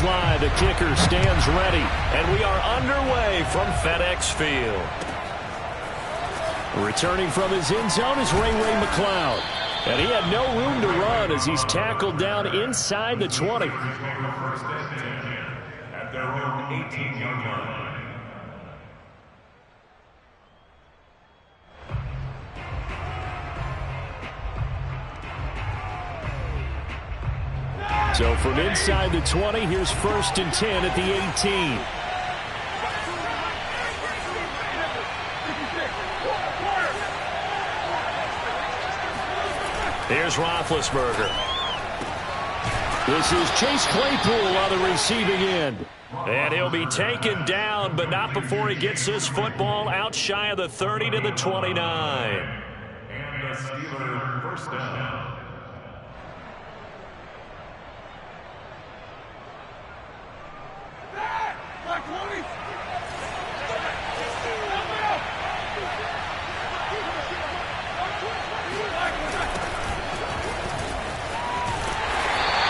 line. The kicker stands ready, and we are underway from FedEx Field. Returning from his end zone is Ray McCloud. And he had no room to run as he's tackled down inside the 20. At their own 18-yard line. So from inside the 20, here's 1st and 10 at the 18. Here's Roethlisberger. This is Chase Claypool on the receiving end. And he'll be taken down, but not before he gets this football out shy of the 30 to the 29. And the Steelers first down.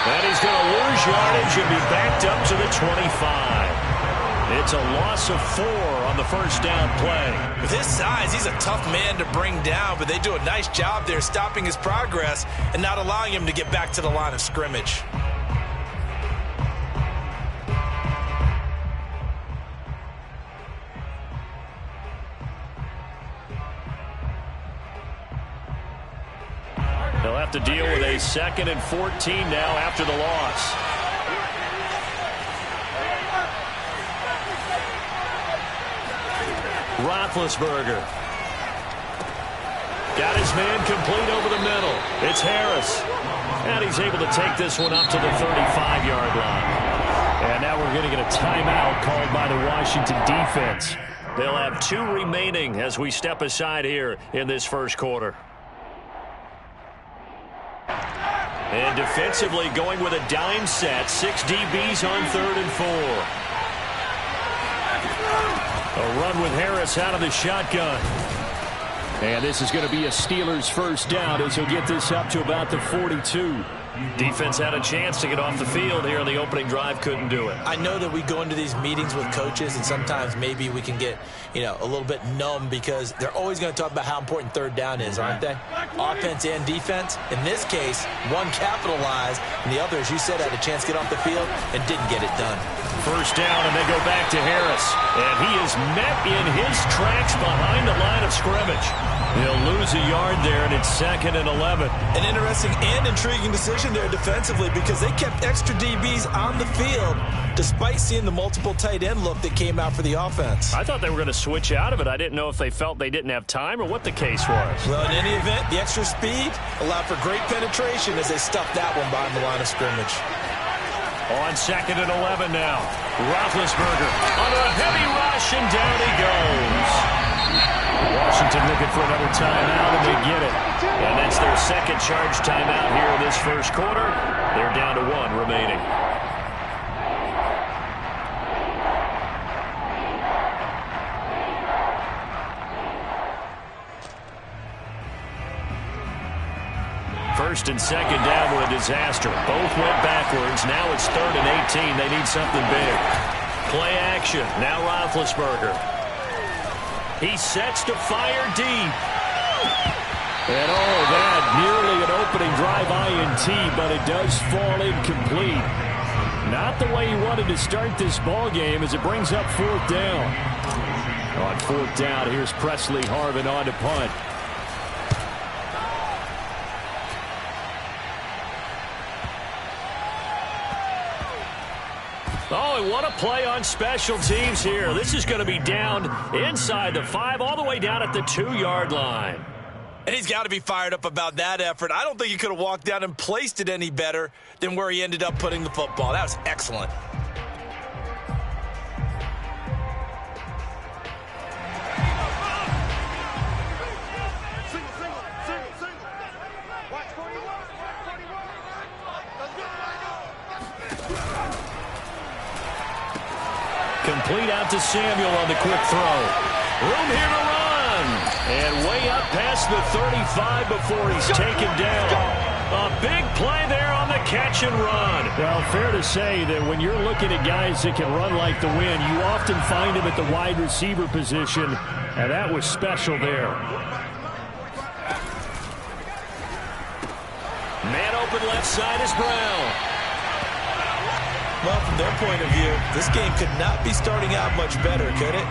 And he's going to lose yardage and be backed up to the 25. It's a loss of 4 on the first down play. With his size, he's a tough man to bring down, but they do a nice job there stopping his progress and not allowing him to get back to the line of scrimmage. They'll have to deal with a 2nd and 14 now after the loss. Roethlisberger. Got his man complete over the middle. It's Harris. And he's able to take this one up to the 35-yard line. And now we're going to get a timeout called by the Washington defense. They'll have 2 remaining as we step aside here in this first quarter. And defensively going with a dime set. 6 DBs on 3rd and 4. A run with Harris out of the shotgun. And this is going to be a Steelers first down as he'll get this up to about the 42. Defense had a chance to get off the field here in the opening drive, couldn't do it. I know that we go into these meetings with coaches, and sometimes maybe we can get, a little bit numb because they're always going to talk about how important 3rd down is, aren't they? Offense and defense. In this case, one capitalized, and the other, as you said, had a chance to get off the field and didn't get it done. First down, and they go back to Harris. And he is met in his tracks behind the line of scrimmage. He'll lose a yard there, and it's 2nd and 11. An interesting and intriguing decision there defensively because they kept extra DBs on the field despite seeing the multiple tight end look that came out for the offense. I thought they were going to switch out of it. I didn't know if they felt they didn't have time or what the case was. Well, in any event, the extra speed allowed for great penetration as they stuffed that one behind the line of scrimmage. On 2nd and 11 now. Roethlisberger on a heavy rush, and down he goes. Washington looking for another timeout, and they get it. And that's their 2nd charge timeout here in this first quarter. They're down to 1 remaining. First and 2nd down were a disaster. Both went backwards. Now it's 3rd and 18. They need something big. Play action. Now Roethlisberger. He sets to fire deep. And that nearly an opening drive INT, but it does fall incomplete. Not the way he wanted to start this ball game as it brings up 4th down. On 4th down, here's Presley Harvin on to punt. Oh, and what a play on special teams here. This is going to be down inside the 5, all the way down at the 2-yard line. And he's got to be fired up about that effort. I don't think he could have walked down and placed it any better than where he ended up putting the football. That was excellent. Complete out to Samuel on the quick throw. Room here to run. And way up past the 35 before he's taken down. A big play there on the catch and run. Well, fair to say that when you're looking at guys that can run like the wind, you often find them at the wide receiver position, and that was special there. Man open left side is Brown. Well, from their point of view, this game could not be starting out much better, could it?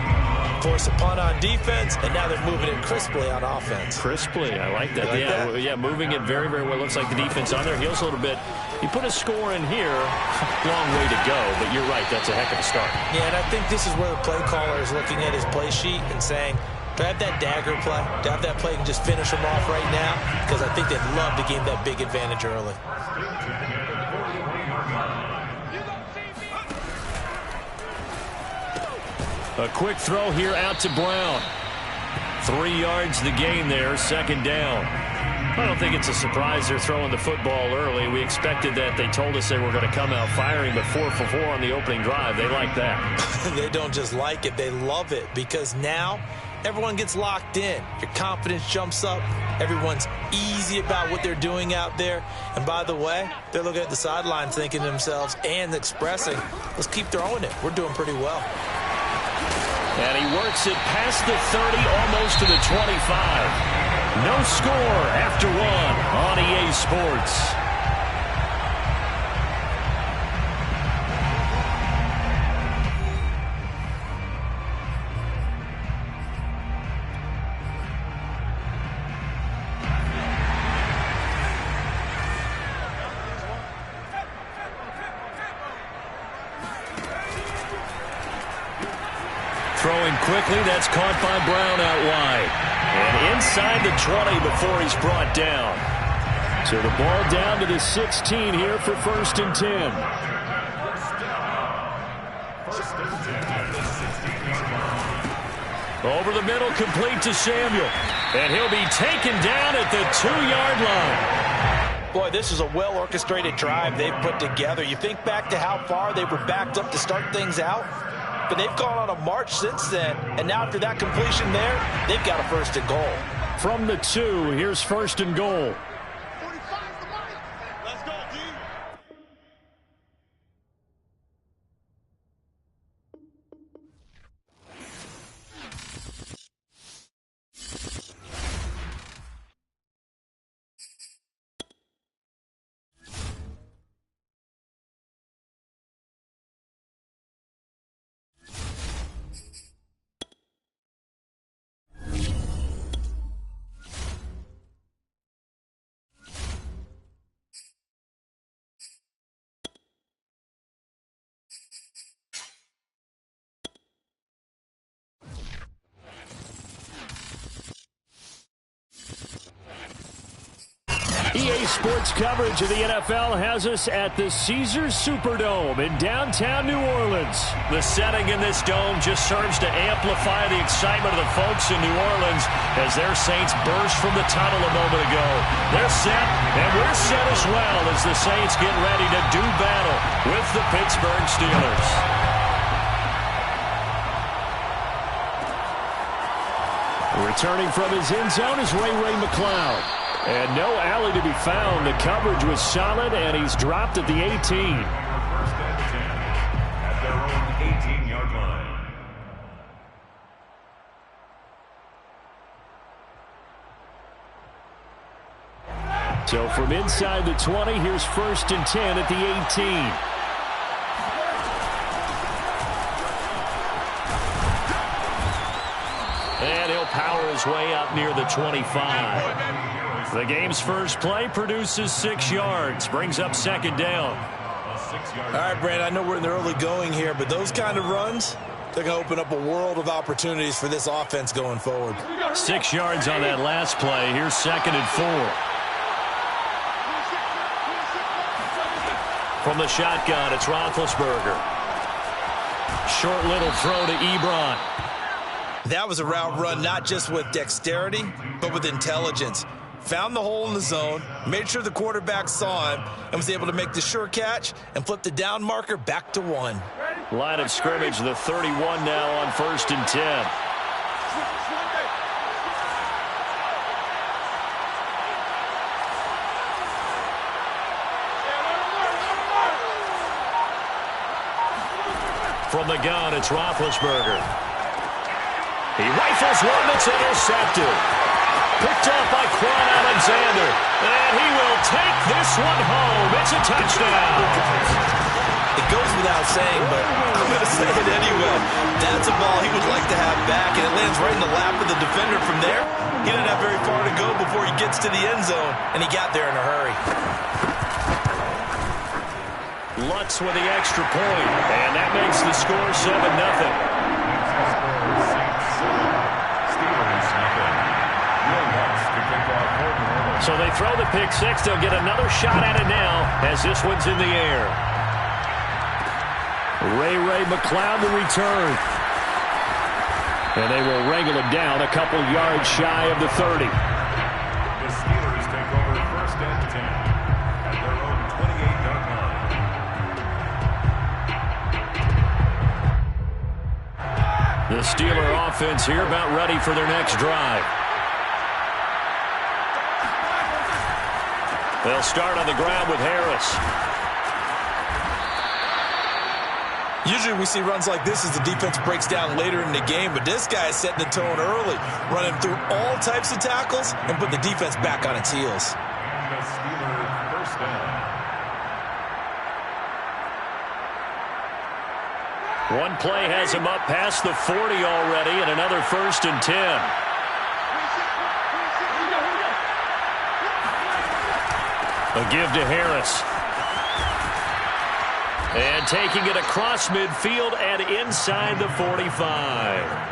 Force a punt on defense, and now they're moving it crisply on offense. Crisply, I like that. Yeah, moving it very, very well. Looks like the defense on their heels a little bit. You put a score in here, long way to go, but you're right, that's a heck of a start. Yeah, and I think this is where the play caller is looking at his play sheet and saying, do I have that dagger play? Do I have that play and just finish them off right now? Because I think they'd love to gain that big advantage early. A quick throw here out to Brown. 3 yards the gain there, second down. I don't think it's a surprise they're throwing the football early. We expected that. They told us they were going to come out firing, but 4 for 4 on the opening drive. They like that. They don't just like it, they love it, because now everyone gets locked in. Your confidence jumps up. Everyone's easy about what they're doing out there. And by the way, they're looking at the sidelines thinking to themselves and expressing, let's keep throwing it. We're doing pretty well. And he works it past the 30, almost to the 25. No score after 1 on EA Sports. Throwing quickly, that's caught by Brown out wide. And inside the 20 before he's brought down. So the ball down to the 16 here for 1st and 10. Over the middle, complete to Samuel. And he'll be taken down at the 2-yard line. Boy, this is a well-orchestrated drive they've put together. You think back to how far they were backed up to start things out, but they've gone on a march since then, and now after that completion there, they've got a 1st and goal. From the 2, here's 1st and goal. EA Sports coverage of the NFL has us at the Caesars Superdome in downtown New Orleans. The setting in this dome just serves to amplify the excitement of the folks in New Orleans as their Saints burst from the tunnel a moment ago. They're set, and we're set as well as the Saints get ready to do battle with the Pittsburgh Steelers. Returning from his end zone is Ray McCloud. And no alley to be found. The coverage was solid, and he's dropped at the 18. 1st and 10 at their own 18-yard line. So from inside the 20, here's 1st and 10 at the 18. And he'll power his way up near the 25. The game's first play produces 6 yards, brings up 2nd down. All right, Brandon, I know we're in the early going here, but those kind of runs, they're going to open up a world of opportunities for this offense going forward. 6 yards on that last play. Here's 2nd and 4. From the shotgun, it's Roethlisberger. Short little throw to Ebron. That was a route run not just with dexterity, but with intelligence. Found the hole in the zone, made sure the quarterback saw him, and was able to make the sure catch and flip the down marker back to 1. Line of scrimmage, the 31 now on 1st and 10. From the gun, it's Roethlisberger. He rifles one that's intercepted. Picked up by Quan Alexander. And he will take this one home. It's a touchdown. It goes without saying, but I'm going to say it anyway. That's a ball he would like to have back, and it lands right in the lap of the defender from there. He didn't have very far to go before he gets to the end zone, and he got there in a hurry. Lutz with the extra point, and that makes the score 7-0. So they throw the pick six. They'll get another shot at it now as this one's in the air. Ray McCloud to return. And they will wrangle it down a couple yards shy of the 30. The Steelers take over 1st and 10 at their own 28-yard line. The Steeler offense here about ready for their next drive. They'll start on the ground with Harris. Usually we see runs like this as the defense breaks down later in the game, but this guy is setting the tone early, running through all types of tackles and put the defense back on its heels. And the Steelers 1st down. One play has him up past the 40 already, and another 1st and 10. A give to Harris. And taking it across midfield and inside the 45.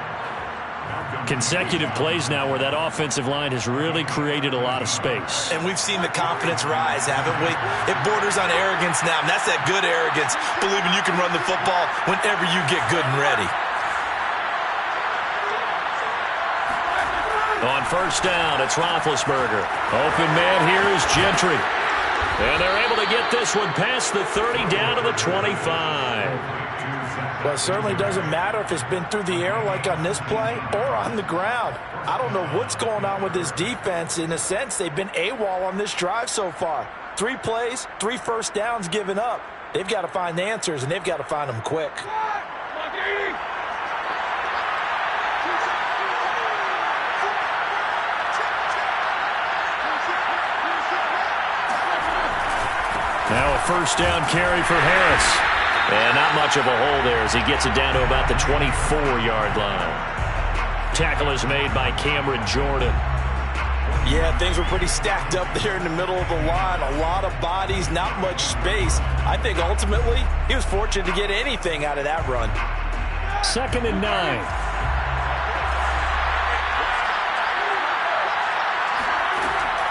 Consecutive plays now where that offensive line has really created a lot of space. And we've seen the confidence rise, haven't we? It borders on arrogance now, and that's that good arrogance, believing you can run the football whenever you get good and ready. On 1st down, it's Roethlisberger. Open man here is Gentry. And they're able to get this one past the 30 down to the 25. Well, it certainly doesn't matter if it's been through the air like on this play or on the ground. I don't know what's going on with this defense. In a sense, they've been AWOL on this drive so far. 3 plays, 3 first downs given up. They've got to find answers, and they've got to find them quick. Now a 1st down carry for Harris. And not much of a hole there as he gets it down to about the 24-yard line. Tackle is made by Cameron Jordan. Yeah, things were pretty stacked up there in the middle of the line. A lot of bodies, not much space. I think ultimately he was fortunate to get anything out of that run. 2nd and 9.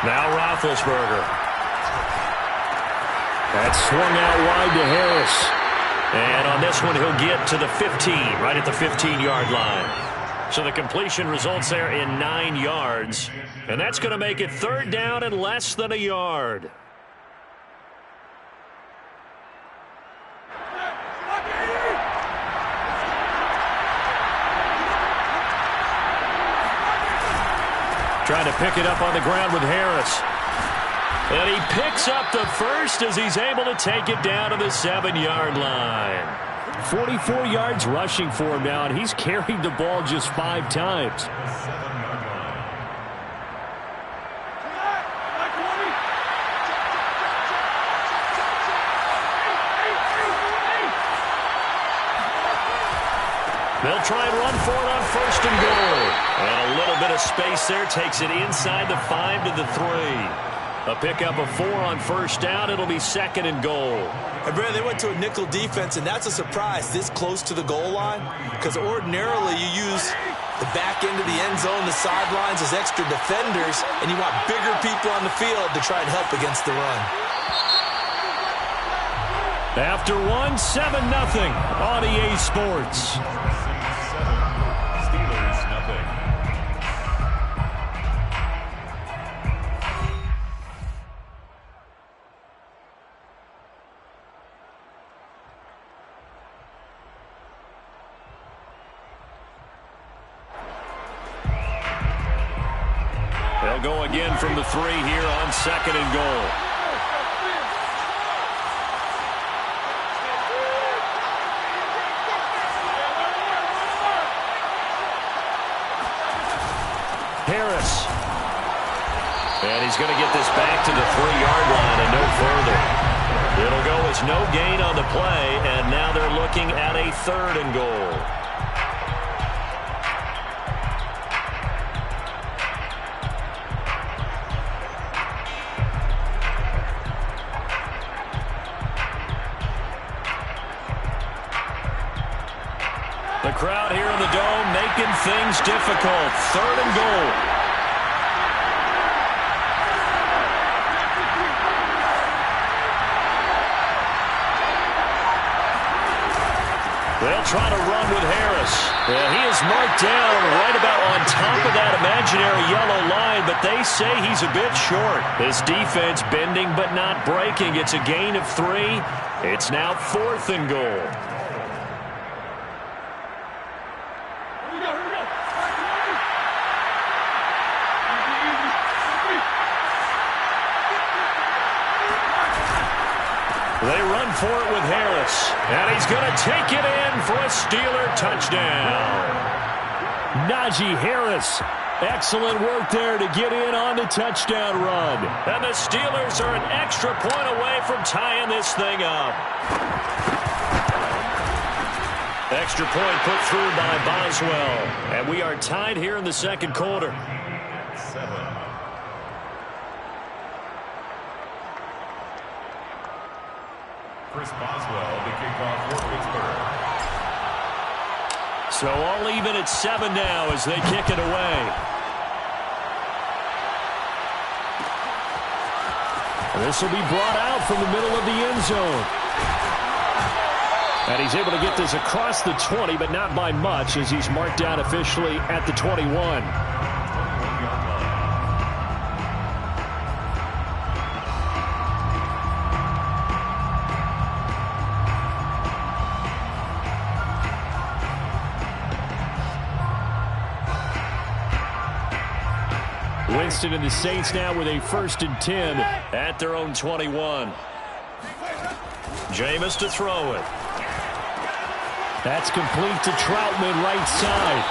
Now Roethlisberger. That's swung out wide to Harris. And on this one, he'll get to the 15, right at the 15-yard line. So the completion results there in 9 yards. And that's going to make it 3rd down and less than a yard. Trying to pick it up on the ground with Harris. And he picks up the first as he's able to take it down to the 7-yard line. 44 yards rushing for him now, and he's carried the ball just 5 times. They'll try and run for it on 1st and goal. And a little bit of space there takes it inside the 5 to the 3. A pickup of 4 on 1st down. It'll be 2nd and goal. And Brad, they went to a nickel defense, and that's a surprise this close to the goal line, because ordinarily you use the back end of the end zone, the sidelines as extra defenders, and you want bigger people on the field to try and help against the run. After 1, 7-0 on EA Sports. Steelers nothing. They'll go again from the 3 here on 2nd and goal. Harris. And he's going to get this back to the 3-yard line and no further. It'll go as no gain on the play, and now they're looking at a 3rd and goal. The crowd here in the Dome making things difficult. 3rd and goal. They'll try to run with Harris. And he is marked down right about on top of that imaginary yellow line, but they say he's a bit short. This defense bending but not breaking. It's a gain of 3. It's now 4th and goal. They run for it with Harris. And he's going to take it in for a Steeler touchdown. Najee Harris. Excellent work there to get in on the touchdown run. And the Steelers are an extra point away from tying this thing up. Extra point put through by Boswell. And we are tied here in the 2nd quarter. 7. Chris Boswell, the kickoff for Pittsburgh. So all even at 7 now as they kick it away. This will be brought out from the middle of the end zone. And he's able to get this across the 20, but not by much as he's marked down officially at the 21. Winston and the Saints now with a 1st and 10 at their own 21. Jameis to throw it. That's complete to Troutman, right side.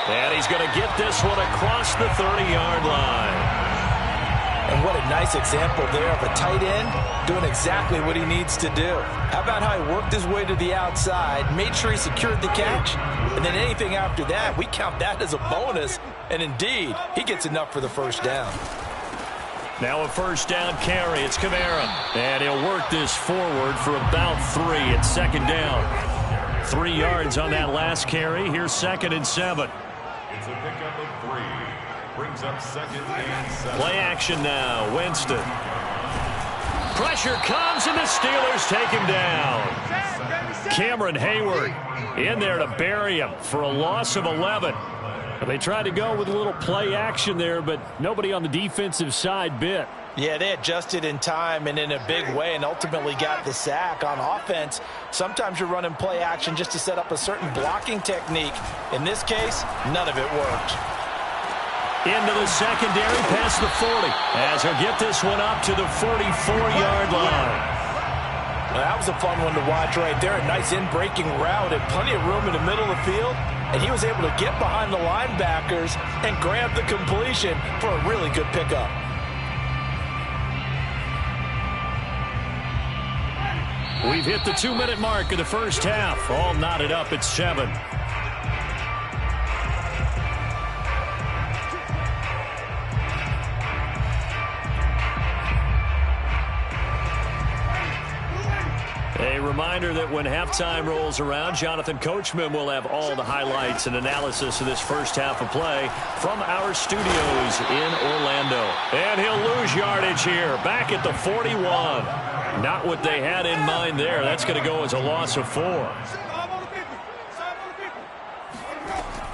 And he's going to get this one across the 30-yard line. And what a nice example there of a tight end doing exactly what he needs to do. How about how he worked his way to the outside, made sure he secured the catch, and then anything after that, we count that as a bonus. And indeed, he gets enough for the 1st down. Now a 1st down carry. It's Kamara. And he'll work this forward for about 3 at 2nd down. 3 yards on that last carry. Here's 2nd and 7. It's a pickup of 3. Brings up 2nd and 7. Play action now. Winston. Pressure comes, and the Steelers take him down. Cameron Hayward in there to bury him for a loss of 11. They tried to go with a little play action there, but nobody on the defensive side bit. Yeah, they adjusted in time and in a big way and ultimately got the sack. On offense, sometimes you're running play action just to set up a certain blocking technique. In this case, none of it worked. Into the secondary past the 40 as he'll get this one up to the 44-yard line. Well, that was a fun one to watch right there. A nice in-breaking route and plenty of room in the middle of the field. And he was able to get behind the linebackers and grab the completion for a really good pickup. We've hit the 2-minute mark of the 1st half. All knotted up at 7. A reminder that when halftime rolls around, Jonathan Coachman will have all the highlights and analysis of this 1st half of play from our studios in Orlando. And he'll lose yardage here, back at the 41. Not what they had in mind there. That's going to go as a loss of 4.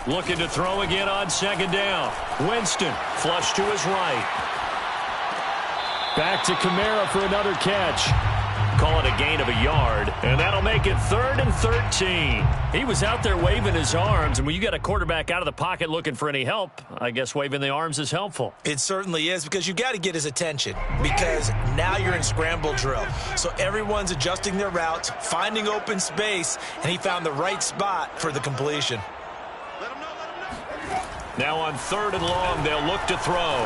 Looking to throw again on 2nd down. Winston, flush to his right. Back to Kamara for another catch. Call it a gain of a yard, and that'll make it 3rd and 13. He was out there waving his arms, and when you got a quarterback out of the pocket looking for any help, I guess waving the arms is helpful. It certainly is, because you got to get his attention, because now you're in scramble drill. So everyone's adjusting their routes, finding open space, and he found the right spot for the completion. Now on 3rd and long, they'll look to throw.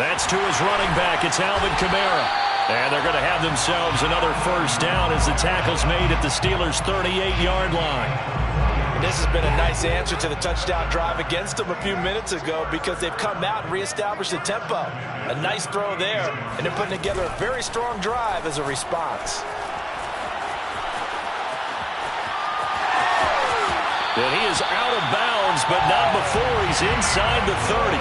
That's to his running back. It's Alvin Kamara. And they're going to have themselves another first down as the tackle's made at the Steelers' 38-yard line. This has been a nice answer to the touchdown drive against them a few minutes ago because they've come out and reestablished the tempo. A nice throw there, and they're putting together a very strong drive as a response. And he is out of bounds, but not before he's inside the 30.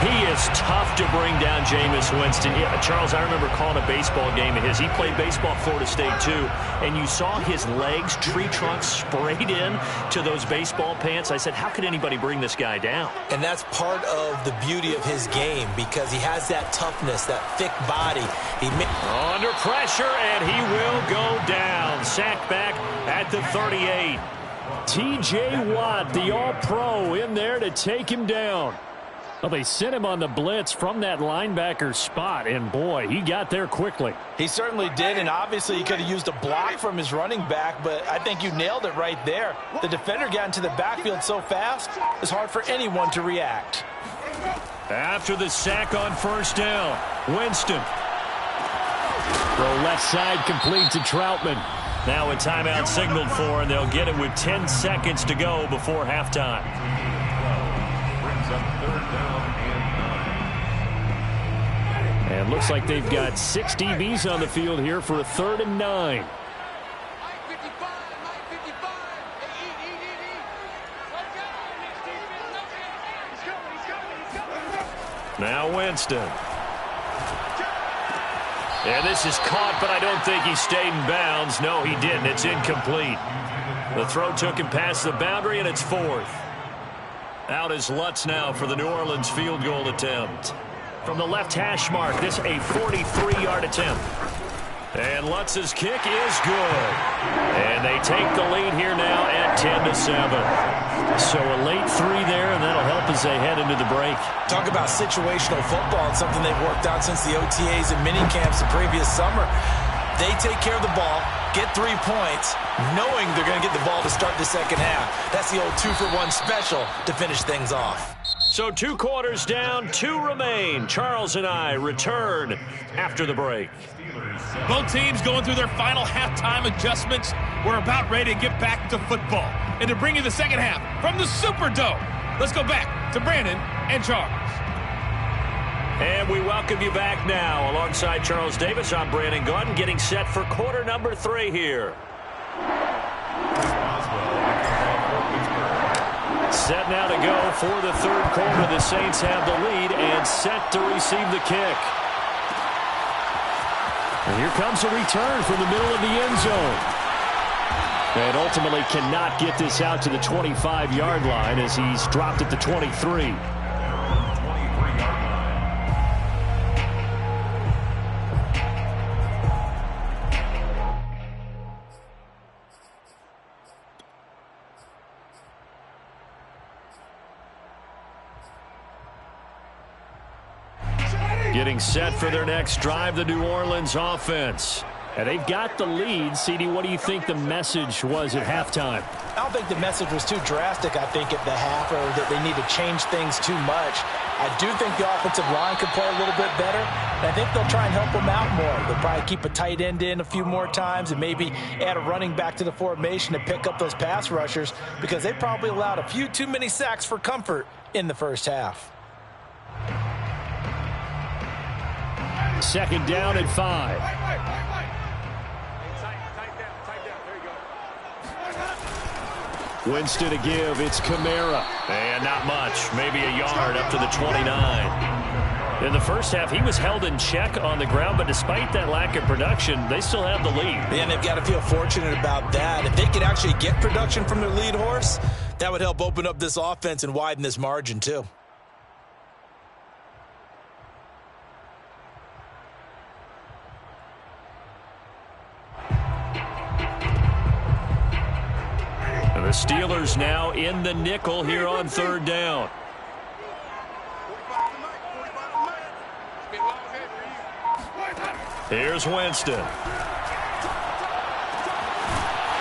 He is tough to bring down, Jameis Winston. Yeah, Charles, I remember calling a baseball game of his. He played baseball at Florida State, too, and you saw his legs, tree trunks sprayed in to those baseball pants. I said, how could anybody bring this guy down? And that's part of the beauty of his game because he has that toughness, that thick body. Under pressure, and he will go down. Sacked back at the 38. T.J. Watt, the All-Pro, in there to take him down. Well, they sent him on the blitz from that linebacker spot, and boy, he got there quickly. He certainly did, and obviously he could have used a block from his running back, but I think you nailed it right there. The defender got into the backfield so fast, it's hard for anyone to react. After the sack on first down, Winston. Throw left side complete to Troutman. Now a timeout signaled for, and they'll get it with 10 seconds to go before halftime. Brings up 3rd down and 9. And looks like they've got 6 DBs on the field here for a 3rd and 9. Now Winston. And this is caught, but I don't think he stayed in bounds. No, he didn't. It's incomplete. The throw took him past the boundary, and it's 4th. Out is Lutz now for the New Orleans field goal attempt. From the left hash mark, this a 43-yard attempt. And Lutz's kick is good. And they take the lead here now at 10-7. So a late 3 there, and that'll help as they head into the break. Talk about situational football. It's something they've worked out since the OTAs and mini camps the previous summer. They take care of the ball, get 3 points, knowing they're going to get the ball to start the second half. That's the old 2-for-1 special to finish things off. So 2 quarters down, 2 remain. Charles and I return after the break. Both teams going through their final halftime adjustments. We're about ready to get back to football. And to bring you the second half from the Superdome, let's go back to Brandon and Charles. And we welcome you back now. Alongside Charles Davis, I'm Brandon Gaudin, getting set for quarter number 3 here. Set now to go for the 3rd quarter. The Saints have the lead and set to receive the kick. And here comes a return from the middle of the end zone. And ultimately cannot get this out to the 25-yard line as he's dropped at the 23. Getting set for their next drive, the New Orleans offense. And they've got the lead. CD, what do you think the message was at halftime? I don't think the message was too drastic, I think, at the half, or that they need to change things too much. I do think the offensive line could play a little bit better, and I think they'll try and help them out more. They'll probably keep a tight end in a few more times and maybe add a running back to the formation to pick up those pass rushers because they probably allowed a few too many sacks for comfort in the first half. 2nd down and 5. Winston to give. It's Kamara. And not much. Maybe a yard up to the 29. In the first half, he was held in check on the ground, but despite that lack of production, they still have the lead. And they've got to feel fortunate about that. If they could actually get production from their lead horse, that would help open up this offense and widen this margin, too. The Steelers now in the nickel here on 3rd down. Here's Winston.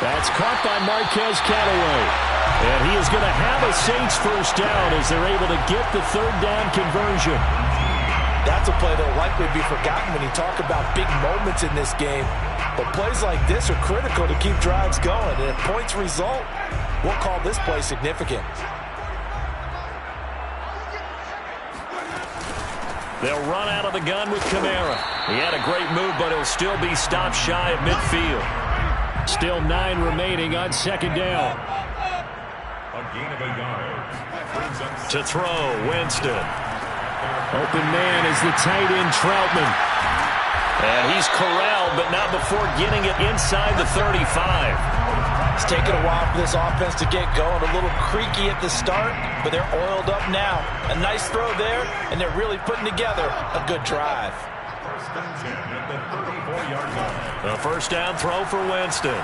That's caught by Marquez Callaway. And he is going to have a Saints first down as they're able to get the third down conversion. That's a play that will likely be forgotten when you talk about big moments in this game. But plays like this are critical to keep drives going. And if points result, we'll call this play significant. They'll run out of the gun with Kamara. He had a great move, but he'll still be stopped shy at midfield. Still 9 remaining on second down. A gain of a yard. Brings up To throw, Winston. Open man is the tight end Troutman. And he's corralled, but not before getting it inside the 35. It's taken a while for this offense to get going. A little creaky at the start, but they're oiled up now. A nice throw there, and they're really putting together a good drive. first and 10 at the 34-yard line. A first down throw for Winston.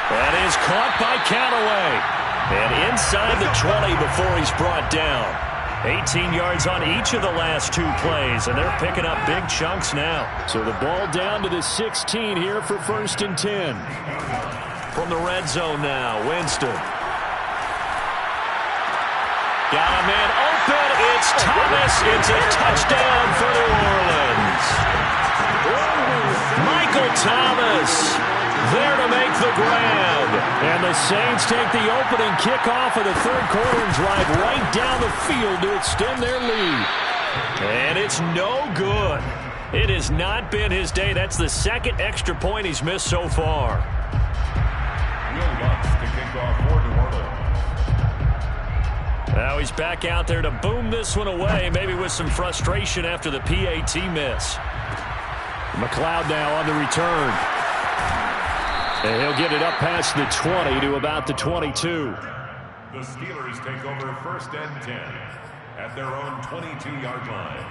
That is caught by Callaway. And inside the 20 before he's brought down. 18 yards on each of the last 2 plays, and they're picking up big chunks now. So the ball down to the 16 here for first and 10. From the red zone now, Winston. Got a man open. It's Thomas. It's a touchdown for New Orleans. Michael Thomas there to make the grab. And the Saints take the opening kickoff of the third quarter and drive right down the field to extend their lead. And it's no good. It has not been his day. That's the second extra point he's missed so far. Will Lutz to kick off for New Orleans. Now he's back out there to boom this one away, maybe with some frustration after the PAT miss. McLeod now on the return. And he'll get it up past the 20 to about the 22. The Steelers take over first and 10 at their own 22-yard line.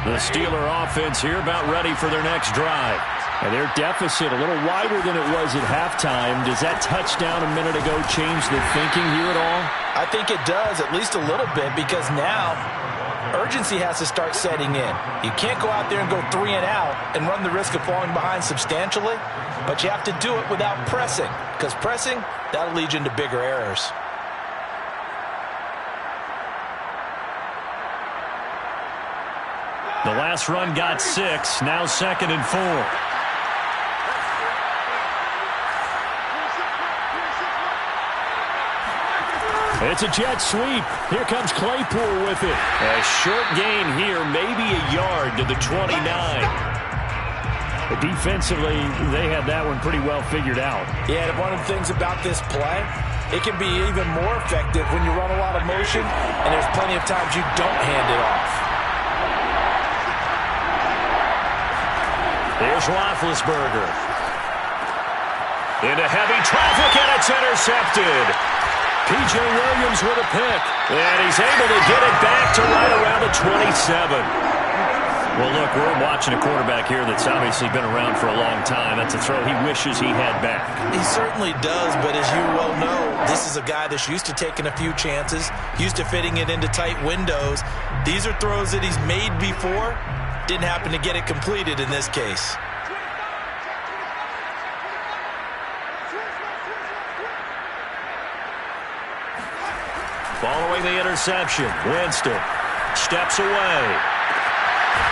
The Steeler offense here about ready for their next drive. And their deficit a little wider than it was at halftime. Does that touchdown a minute ago change the thinking here at all? I think it does, at least a little bit, because now urgency has to start setting in. You can't go out there and go 3 and out and run the risk of falling behind substantially, but you have to do it without pressing, because pressing, that'll lead you into bigger errors. The last run got 6, now 2nd and 4. It's a jet sweep. Here comes Claypool with it. A short gain here, maybe a yard to the 29. Defensively, they had that one pretty well figured out. Yeah, and one of the things about this play, it can be even more effective when you run a lot of motion, and there's plenty of times you don't hand it off. Here's Roethlisberger. Into heavy traffic, and it's intercepted. P.J. Williams with a pick. And he's able to get it back to right around the 27. Well, look, we're watching a quarterback here that's obviously been around for a long time. That's a throw he wishes he had back. He certainly does, but as you well know, this is a guy that's used to taking a few chances, used to fitting it into tight windows. These are throws that he's made before. Didn't happen to get it completed in this case. Following the interception, Winston steps away.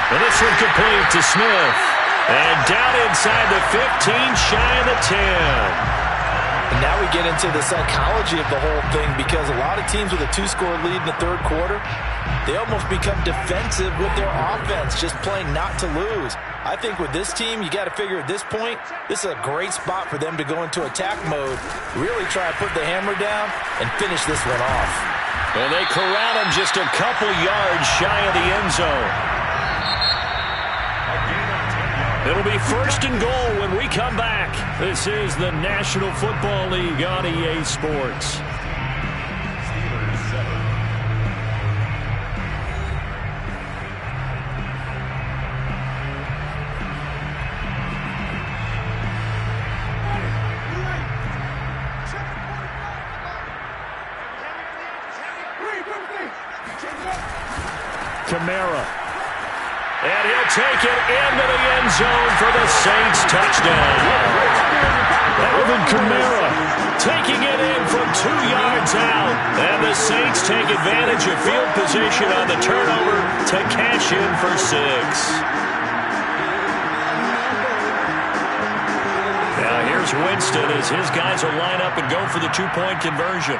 And this one complete to Smith. And down inside the 15, shy of the 10. And now we get into the psychology of the whole thing, because a lot of teams with a 2-score lead in the third quarter, they almost become defensive with their offense, just playing not to lose. I think with this team, you got to figure at this point, this is a great spot for them to go into attack mode, really try to put the hammer down and finish this one off. And they corral him just a couple yards shy of the end zone. It'll be first and goal when we come back. This is the National Football League on EA Sports. Steelers 7. Kamara. And he'll take it into the end zone for the Saints touchdown. Alvin Kamara taking it in from 2 yards out. And the Saints take advantage of field position on the turnover to cash in for 6. Now here's Winston as his guys will line up and go for the 2-point conversion.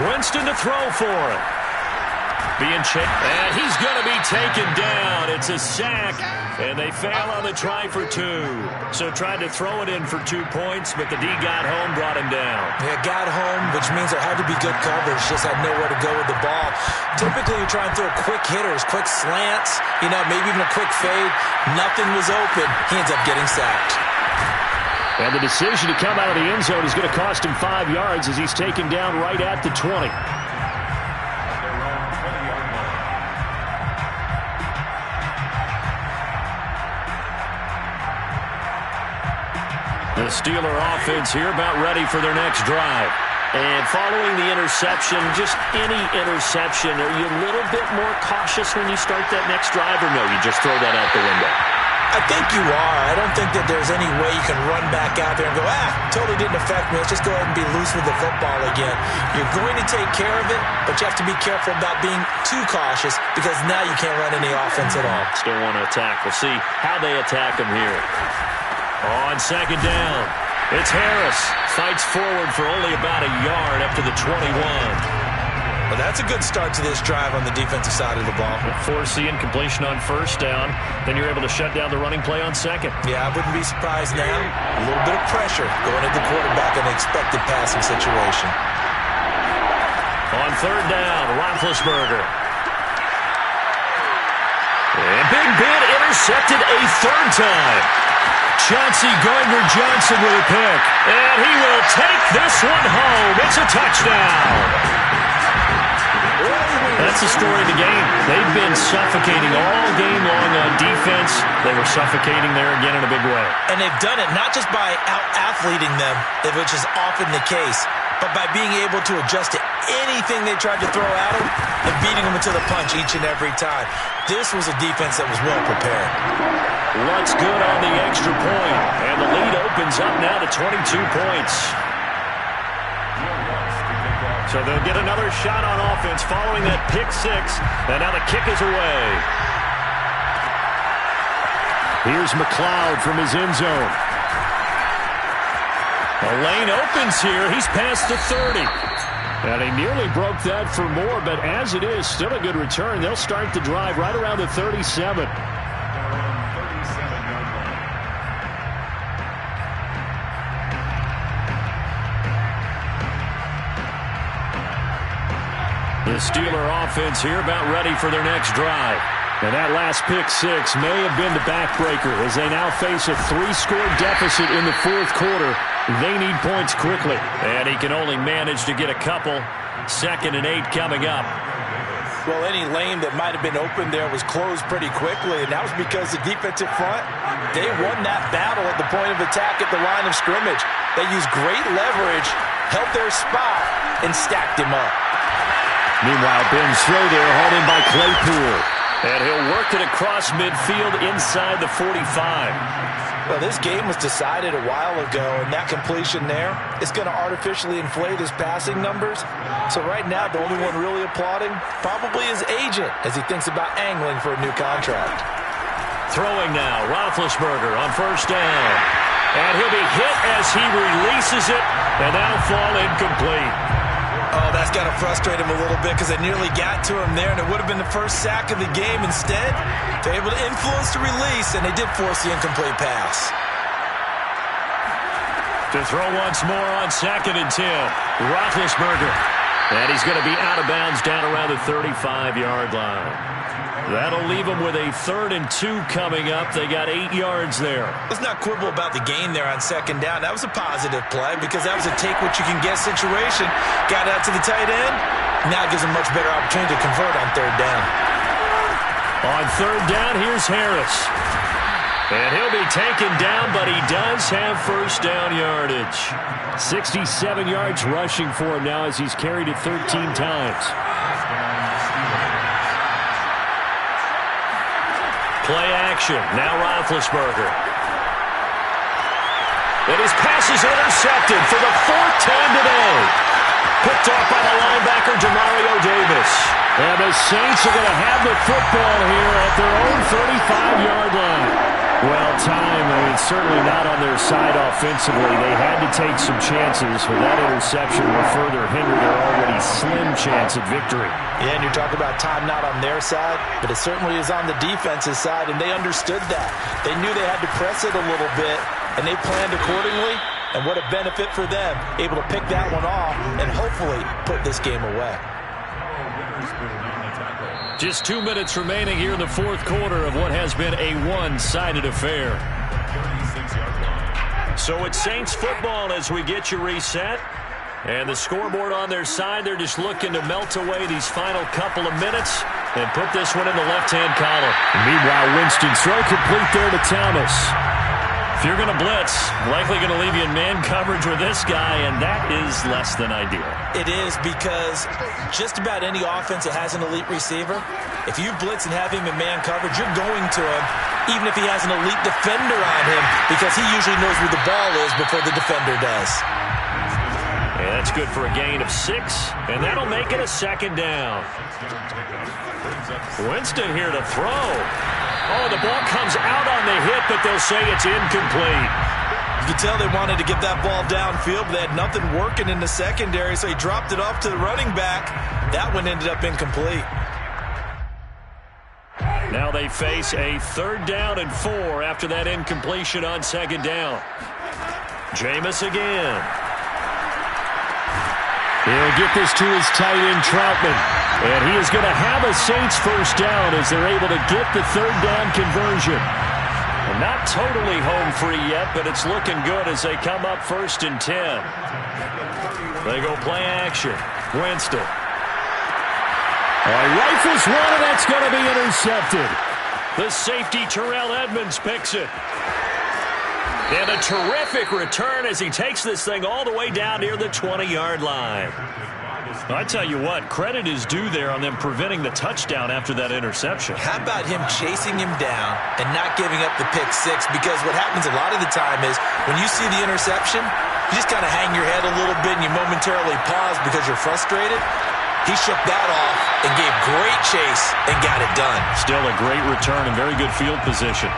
Winston to throw for it. And he's going to be taken down. It's a sack, and they fail on the try for 2. So tried to throw it in for 2 points, but the D got home, brought him down. Yeah, got home, which means there had to be good coverage. Just had nowhere to go with the ball. Typically, you're trying to throw quick hitters, quick slants, maybe even a quick fade. Nothing was open. He ends up getting sacked. And the decision to come out of the end zone is going to cost him 5 yards as he's taken down right at the 20. The Steeler offense here about ready for their next drive. And following the interception, just any interception, are you a little bit more cautious when you start that next drive, or no, you just throw that out the window? I think you are. I don't think that there's any way you can run back out there and go, totally didn't affect me. Let's just go ahead and be loose with the football again. You're going to take care of it, but you have to be careful about being too cautious because now you can't run any offense at all. Still want to attack. We'll see how they attack him here. On second down, it's Harris. Fights forward for only about a yard up to the 21. Well, that's a good start to this drive on the defensive side of the ball. Force the incompletion on first down. Then you're able to shut down the running play on second. Yeah, I wouldn't be surprised now. A little bit of pressure going at the quarterback in an expected passing situation. On third down, Roethlisberger. And Big Ben intercepted a third time. Chauncey Gardner-Johnson with a pick. And he will take this one home. It's a touchdown. That's the story of the game. They've been suffocating all game long on defense. They were suffocating there again in a big way. And they've done it not just by out-athleting them, which is often the case, but by being able to adjust to anything they tried to throw at them and beating them into the punch each and every time. This was a defense that was well prepared. Lutz good on the extra point, and the lead opens up now to 22 points. So they'll get another shot on offense following that pick 6, and now the kick is away. Here's McLeod from his end zone. The lane opens here. He's past the 30. And he nearly broke that for more, but as it is, still a good return. They'll start the drive right around the 37. The Steeler offense here about ready for their next drive. And that last pick 6 may have been the backbreaker as they now face a 3-score deficit in the fourth quarter. They need points quickly. And he can only manage to get a couple. 2nd and 8 coming up. Well, any lane that might have been open there was closed pretty quickly, and that was because the defensive front, they won that battle at the point of attack at the line of scrimmage. They used great leverage, held their spot, and stacked him up. Meanwhile, Ben's throw there hauled in by Claypool. And he'll work it across midfield inside the 45. Well, this game was decided a while ago, and that completion there is going to artificially inflate his passing numbers. So right now, the only one really applauding probably his agent as he thinks about angling for a new contract. Throwing now, Roethlisberger on first down. And he'll be hit as he releases it, and that'll fall incomplete. Oh, that's got to frustrate him a little bit because they nearly got to him there, and it would have been the first sack of the game. Instead, they're able to influence the release, and they did force the incomplete pass. To throw once more on 2nd and 10. Roethlisberger. And he's going to be out of bounds down around the 35-yard line. That'll leave them with a 3rd and 2 coming up. They got 8 yards there. Let's not quibble about the gain there on 2nd down. That was a positive play because that was a take-what-you-can-get situation. Got out to the tight end. Now it gives them much better opportunity to convert on 3rd down. On 3rd down, here's Harris. And he'll be taken down, but he does have first down yardage. 67 yards rushing for him now as he's carried it 13 times. action. Now Roethlisberger. And his pass is intercepted for the fourth time today. Picked off by the linebacker, Demario Davis. And the Saints are going to have the football here at their own 35-yard line. Well, time, certainly not on their side offensively. They had to take some chances, but that interception will further hinder their already slim chance at victory. Yeah, and you're talking about time not on their side, but it certainly is on the defense's side, and they understood that. They knew they had to press it a little bit, and they planned accordingly, and what a benefit for them, able to pick that one off and hopefully put this game away. Just 2 minutes remaining here in the fourth quarter of what has been a one-sided affair. So it's Saints football as we get you reset. And the scoreboard on their side, they're just looking to melt away these final couple of minutes and put this one in the left-hand column. Meanwhile, Winston throw complete there to Thomas. If you're going to blitz, likely going to leave you in man coverage with this guy, and that is less than ideal. It is, because just about any offense that has an elite receiver, if you blitz and have him in man coverage, you're going to him, even if he has an elite defender on him, because he usually knows where the ball is before the defender does. And that's good for a gain of 6, and that'll make it a second down. Winston here to throw. Oh, the ball comes out on the hit, but they'll say it's incomplete. You can tell they wanted to get that ball downfield, but they had nothing working in the secondary, so he dropped it off to the running back. That one ended up incomplete. Now they face a 3rd down and 4 after that incompletion on 2nd down. Jameis again. He'll get this to his tight end, Troutman. And he is going to have a Saints first down as they're able to get the 3rd down conversion. And not totally home free yet, but it's looking good as they come up 1st and 10. They go play action. Winston. Rifles one, and that's going to be intercepted. The safety, Terrell Edmonds, picks it. And a terrific return as he takes this thing all the way down near the 20-yard line. I tell you what, credit is due there on them preventing the touchdown after that interception. How about him chasing him down and not giving up the pick 6? Because what happens a lot of the time is when you see the interception, you just kind of hang your head a little bit and you momentarily pause because you're frustrated. He shook that off and gave great chase and got it done. Still a great return and very good field position.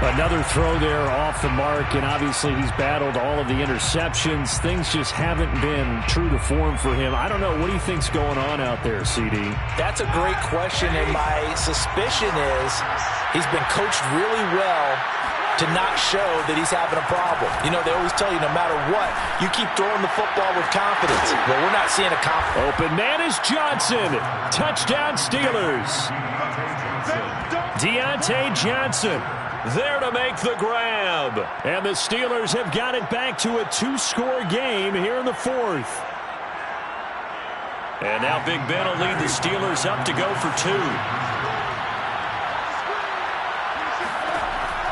Another throw there off the mark, and obviously he's battled all of the interceptions. Things just haven't been true to form for him. I don't know. What do you think's going on out there, CD? That's a great question, and my suspicion is he's been coached really well to not show that he's having a problem. You know, they always tell you no matter what, you keep throwing the football with confidence. Well, we're not seeing a confidence. Open man is Johnson. Touchdown Steelers. Deontay Johnson there to make the grab. And the Steelers have got it back to a 2-score game here in the 4th. And now Big Ben will lead the Steelers up to go for 2.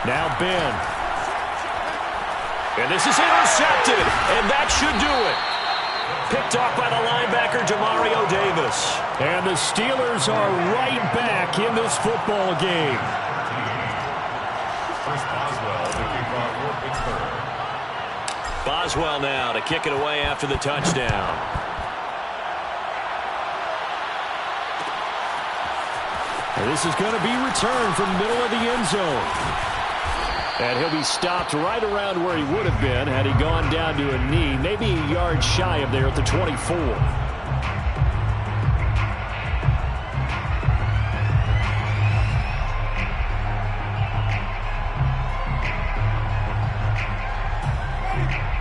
Now Ben. And this is intercepted. And that should do it. Picked off by the linebacker, Demario Davis. And the Steelers are right back in this football game. Boswell now to kick it away after the touchdown. And this is going to be returned from the middle of the end zone. And he'll be stopped right around where he would have been had he gone down to a knee, maybe a yard shy of there at the 24.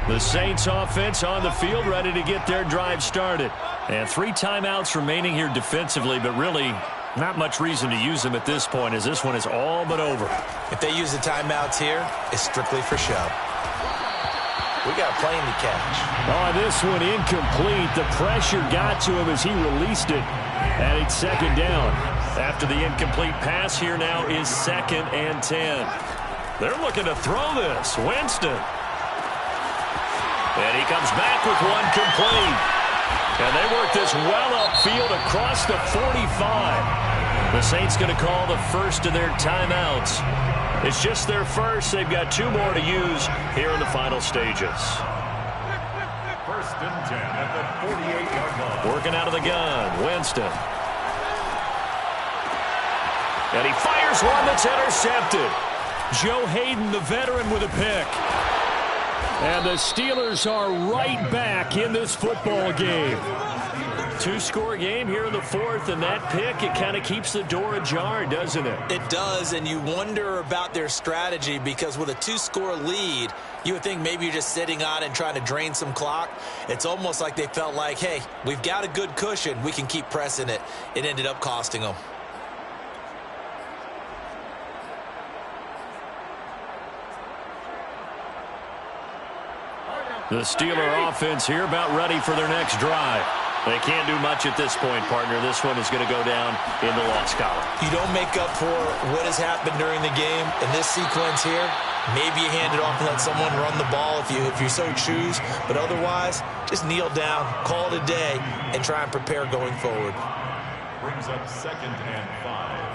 The Saints offense on the field, ready to get their drive started. And 3 timeouts remaining here defensively, but really not much reason to use them at this point as this one is all but over. If they use the timeouts here, it's strictly for show. We got a plane to catch. Oh, this one incomplete. The pressure got to him as he released it. And it's 2nd down. After the incomplete pass, here now is 2nd and 10. They're looking to throw this. Winston. And he comes back with one complete. And they work this well upfield across the 45. The Saints going to call the first of their timeouts. It's just their first. They've got 2 more to use here in the final stages. First and 10 at the 48-yard line. Working out of the gun, Winston. And he fires one that's intercepted. Joe Hayden, the veteran, with a pick. And the Steelers are right back in this football game. 2-score game here in the 4th, and that pick, it kind of keeps the door ajar, doesn't it? It does, and you wonder about their strategy because with a 2-score lead, you would think maybe you're just sitting on it and trying to drain some clock. It's almost like they felt like, hey, we've got a good cushion. We can keep pressing it. It ended up costing them. The Steeler offense here about ready for their next drive. They can't do much at this point, partner. This one is going to go down in the loss column. You don't make up for what has happened during the game in this sequence here. Maybe you hand it off and let someone run the ball if you so choose. But otherwise, just kneel down, call it a day, and try and prepare going forward. Brings up 2nd and 5.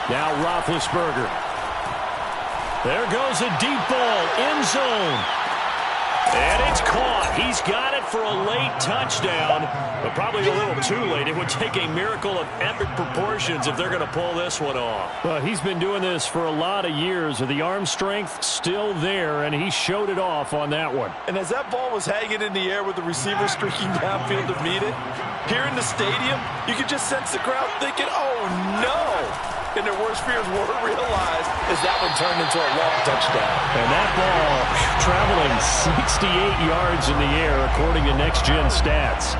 Now Roethlisberger. There goes a deep ball, end zone. And it's caught. He's got it for a late touchdown, but probably a little too late. It would take a miracle of epic proportions if they're going to pull this one off. Well, he's been doing this for a lot of years. The arm strength still there, and he showed it off on that one. And as that ball was hanging in the air with the receiver streaking downfield to meet it, here in the stadium, you could just sense the crowd thinking, oh, no. And their worst fears weren't realized as that one turned into a long touchdown. And that ball traveling 68 yards in the air, according to Next Gen Stats.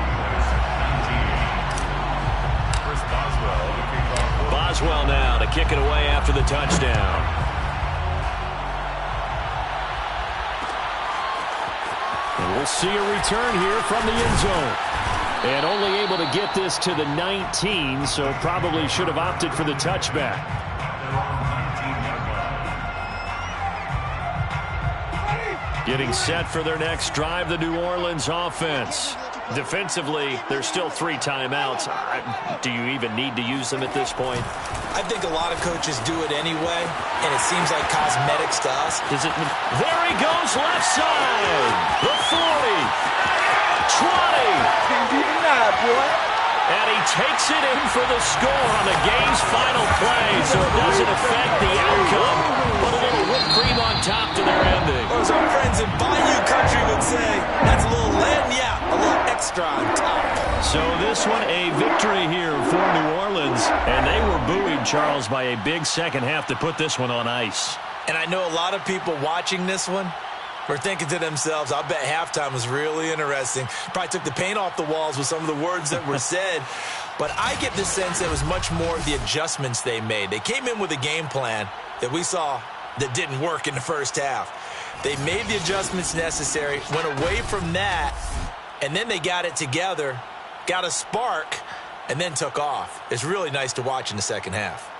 Boswell now to kick it away after the touchdown. And we'll see a return here from the end zone. And only able to get this to the 19, so probably should have opted for the touchback. Getting set for their next drive, the New Orleans offense. Defensively, there's still 3 timeouts. Do you even need to use them at this point? I think a lot of coaches do it anyway, and it seems like cosmetics to us. Is it? There he goes, left side. The 40. 20. And he takes it in for the score on the game's final play, so it doesn't affect the outcome, but a little whipped cream on top to their ending. Or as our friends in Bayou Country would say, that's a little lagniappe, a little extra on top. So this one, a victory here for New Orleans, and they were buoyed, Charles, by a big second half to put this one on ice. And I know a lot of people watching this one were thinking to themselves, I bet halftime was really interesting. Probably took the paint off the walls with some of the words that were said. But I get the sense that it was much more the adjustments they made. They came in with a game plan that we saw that didn't work in the first half. They made the adjustments necessary, went away from that, and then they got it together, got a spark, and then took off. It's really nice to watch in the second half.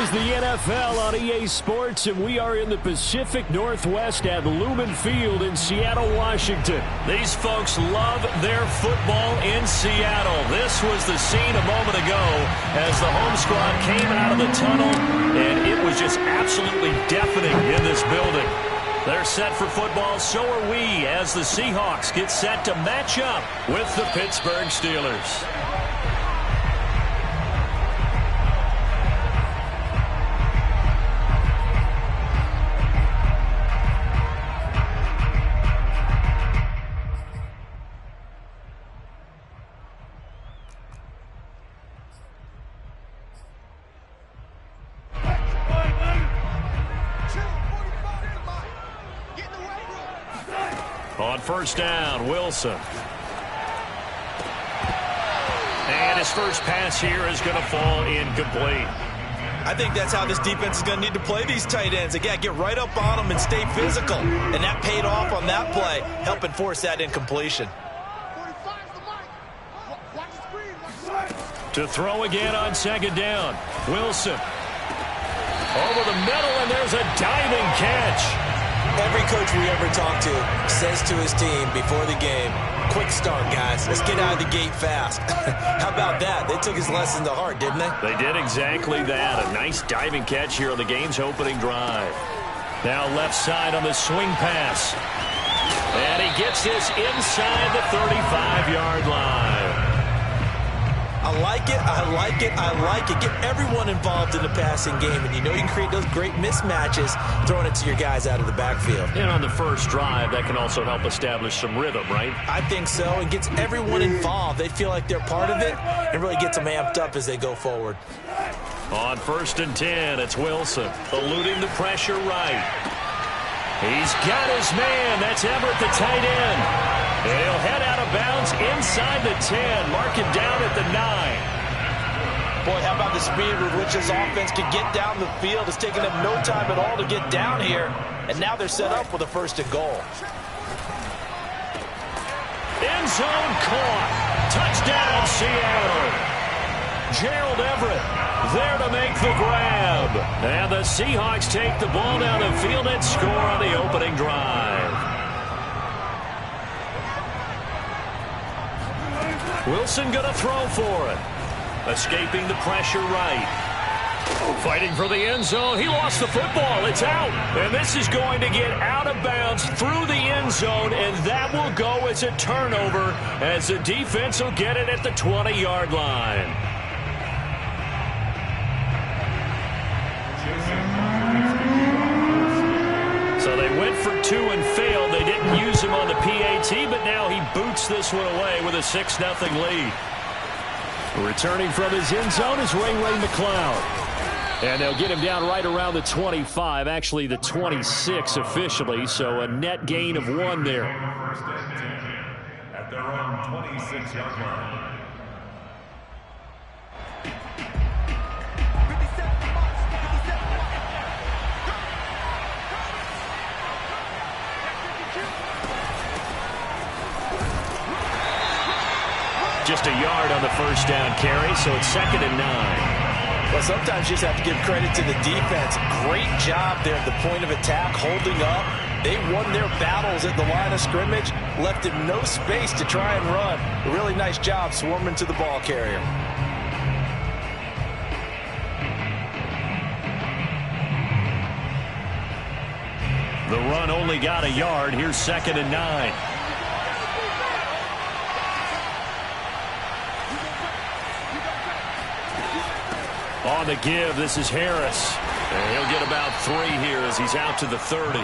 is the NFL on EA Sports, and we are in the Pacific Northwest at Lumen Field in Seattle, Washington. These folks love their football in Seattle. This was the scene a moment ago as the home squad came out of the tunnel, and it was just absolutely deafening in this building. They're set for football, so are we, as the Seahawks get set to match up with the Pittsburgh Steelers. On first down, Wilson. And his first pass here is going to fall incomplete. I think that's how this defense is going to need to play these tight ends. They got to get right up on them and stay physical. And that paid off on that play, helping force that incompletion. To throw again on second down, Wilson. Over the middle, and there's a diving catch. Every coach we ever talk to says to his team before the game, quick start, guys. Let's get out of the gate fast. How about that? They took his lesson to heart, didn't they? They did exactly that. A nice diving catch here on the game's opening drive. Now left side on the swing pass. And he gets this inside the 35-yard line. I like it, I like it, I like it. Get everyone involved in the passing game, and you know you can create those great mismatches throwing it to your guys out of the backfield. And on the first drive, that can also help establish some rhythm, right? I think so, and gets everyone involved. They feel like they're part of it and really gets them amped up as they go forward. On first and 10, it's Wilson, eluding the pressure right. He's got his man. That's Everett, the tight end. And he'll head out of bounds inside the 10, marking down at the 9. Boy, how about the speed with which this offense can get down the field? It's taken them no time at all to get down here, and now they're set up with a first and goal. End zone caught. Touchdown, Seattle. Gerald Everett there to make the grab. And the Seahawks take the ball down the field and score on the opening drive. Wilson going to throw for it. Escaping the pressure right. Fighting for the end zone. He lost the football. It's out. And this is going to get out of bounds through the end zone, and that will go as a turnover as the defense will get it at the 20-yard line. So they went for two and failed. They didn't use him on the PAT, but now he boots this one away with a 6-0 lead. Returning from his end zone is Ray McCloud. And they'll get him down right around the 25, actually the 26 officially, so a net gain of 1 there. First and 10 at their own 26-yard line. Just a yard on the first down carry, so it's 2nd and 9. Well, sometimes you just have to give credit to the defense. Great job there at the point of attack, holding up. They won their battles at the line of scrimmage, left him no space to try and run. A really nice job swarming to the ball carrier. The run only got a yard. Here's 2nd and 9. On the give, this is Harris. And he'll get about 3 here as he's out to the 30.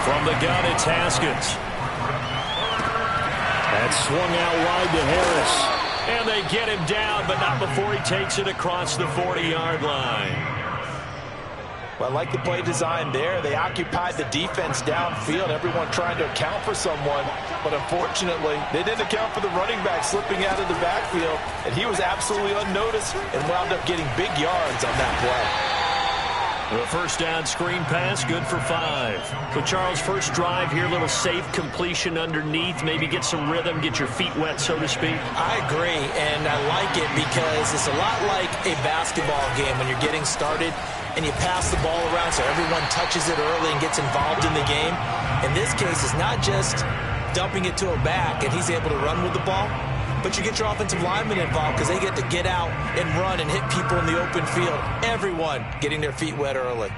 From the gun, it's Haskins. That's swung out wide to Harris. And they get him down, but not before he takes it across the 40-yard line. Well, I like the play design there. They occupied the defense downfield, everyone trying to account for someone. But unfortunately, they didn't account for the running back slipping out of the backfield. And he was absolutely unnoticed and wound up getting big yards on that play. The first down screen pass, good for 5. So, Charles, first drive here, little safe completion underneath, maybe get some rhythm, get your feet wet, so to speak. I agree, and I like it because it's a lot like a basketball game when you're getting started and you pass the ball around so everyone touches it early and gets involved in the game. In this case, it's not just dumping it to a back and he's able to run with the ball, but you get your offensive linemen involved because they get to get out and run and hit people in the open field. Everyone getting their feet wet early.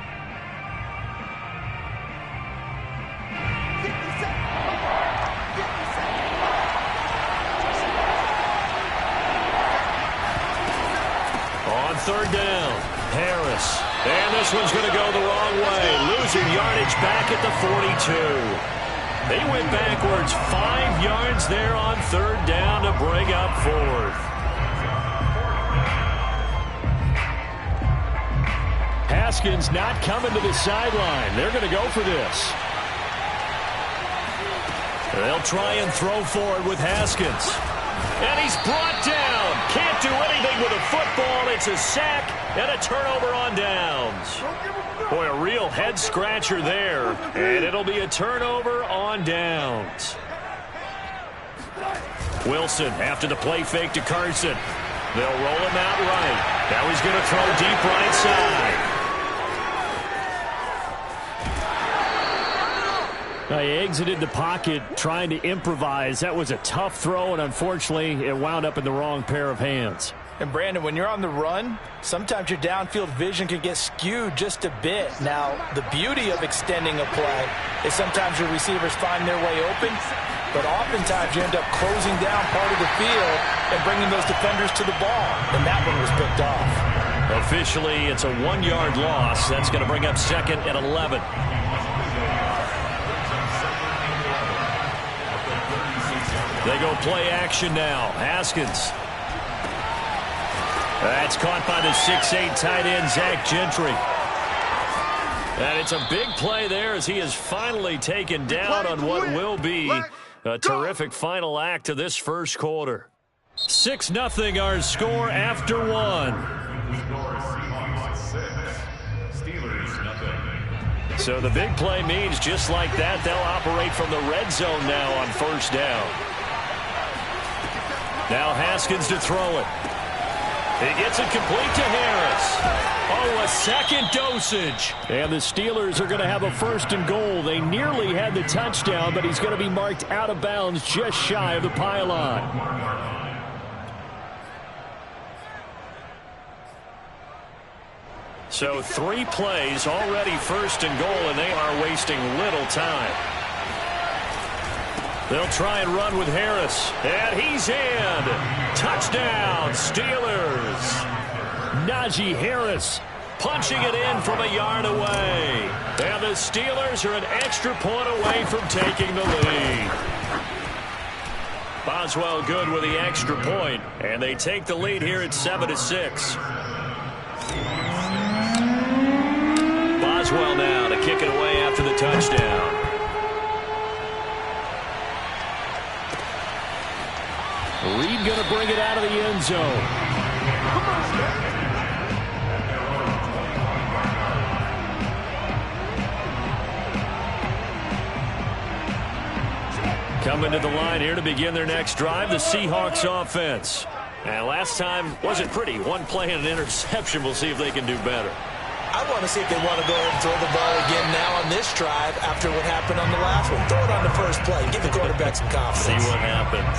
On third down, Harris. And this one's going to go the wrong way. Losing yardage back at the 42. They went backwards 5 yards there on third down to bring up 4th. Haskins not coming to the sideline. They're going to go for this. They'll try and throw forward with Haskins. And he's brought down. Can't do anything with a football. It's a sack and a turnover on downs. Boy, a real head-scratcher there. And it'll be a turnover on downs. Wilson after the play fake to Carson. They'll roll him out right. Now he's going to throw deep right side. He exited the pocket trying to improvise. That was a tough throw, and unfortunately, it wound up in the wrong pair of hands. And, Brandon, when you're on the run, sometimes your downfield vision can get skewed just a bit. Now, the beauty of extending a play is sometimes your receivers find their way open, but oftentimes you end up closing down part of the field and bringing those defenders to the ball, and that one was picked off. Officially, it's a 1-yard loss. That's going to bring up 2nd and 11. They go play action now. Haskins. That's caught by the 6'8" tight end, Zach Gentry. And it's a big play there as he is finally taken down on what will be a terrific final act of this first quarter. 6-0 our score after 1. So the big play means just like that, they'll operate from the red zone now on first down. Now Haskins to throw it. He gets it complete to Harris. Oh, a second dosage. And the Steelers are going to have a 1st and goal. They nearly had the touchdown, but he's going to be marked out of bounds just shy of the pylon. So 3 plays, already 1st and goal, and they are wasting little time. They'll try and run with Harris. And he's in. Touchdown, Steelers. Najee Harris punching it in from a yard away. And the Steelers are an extra point away from taking the lead. Boswell good with the extra point, and they take the lead here at 7-6. Boswell now to kick it away after the touchdown. Reed going to bring it out of the end zone. Coming to the line here to begin their next drive, the Seahawks offense. And last time wasn't pretty. 1 play and an interception. We'll see if they can do better. I want to see if they want to go ahead and throw the ball again now on this drive after what happened on the last one. Throw it on the first play. Give the quarterback some confidence. See what happens.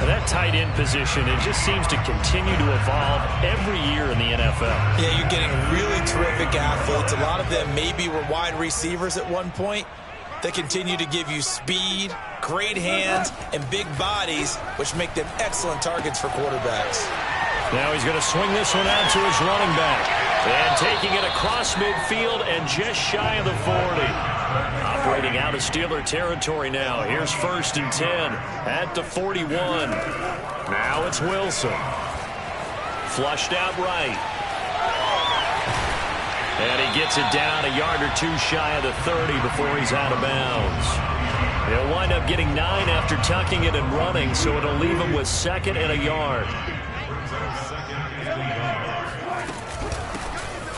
That tight end position, it just seems to continue to evolve every year in the NFL. Yeah, you're getting really terrific athletes. A lot of them maybe were wide receivers at one point. They continue to give you speed, great hands, and big bodies, which make them excellent targets for quarterbacks. Now he's going to swing this one out to his running back. And taking it across midfield and just shy of the 40. Operating out of Steeler territory now. Here's 1st and 10 at the 41. Now it's Wilson. Flushed out right. And he gets it down a yard or 2 shy of the 30 before he's out of bounds. He'll wind up getting 9 after tucking it and running, so it'll leave him with 2nd and a yard.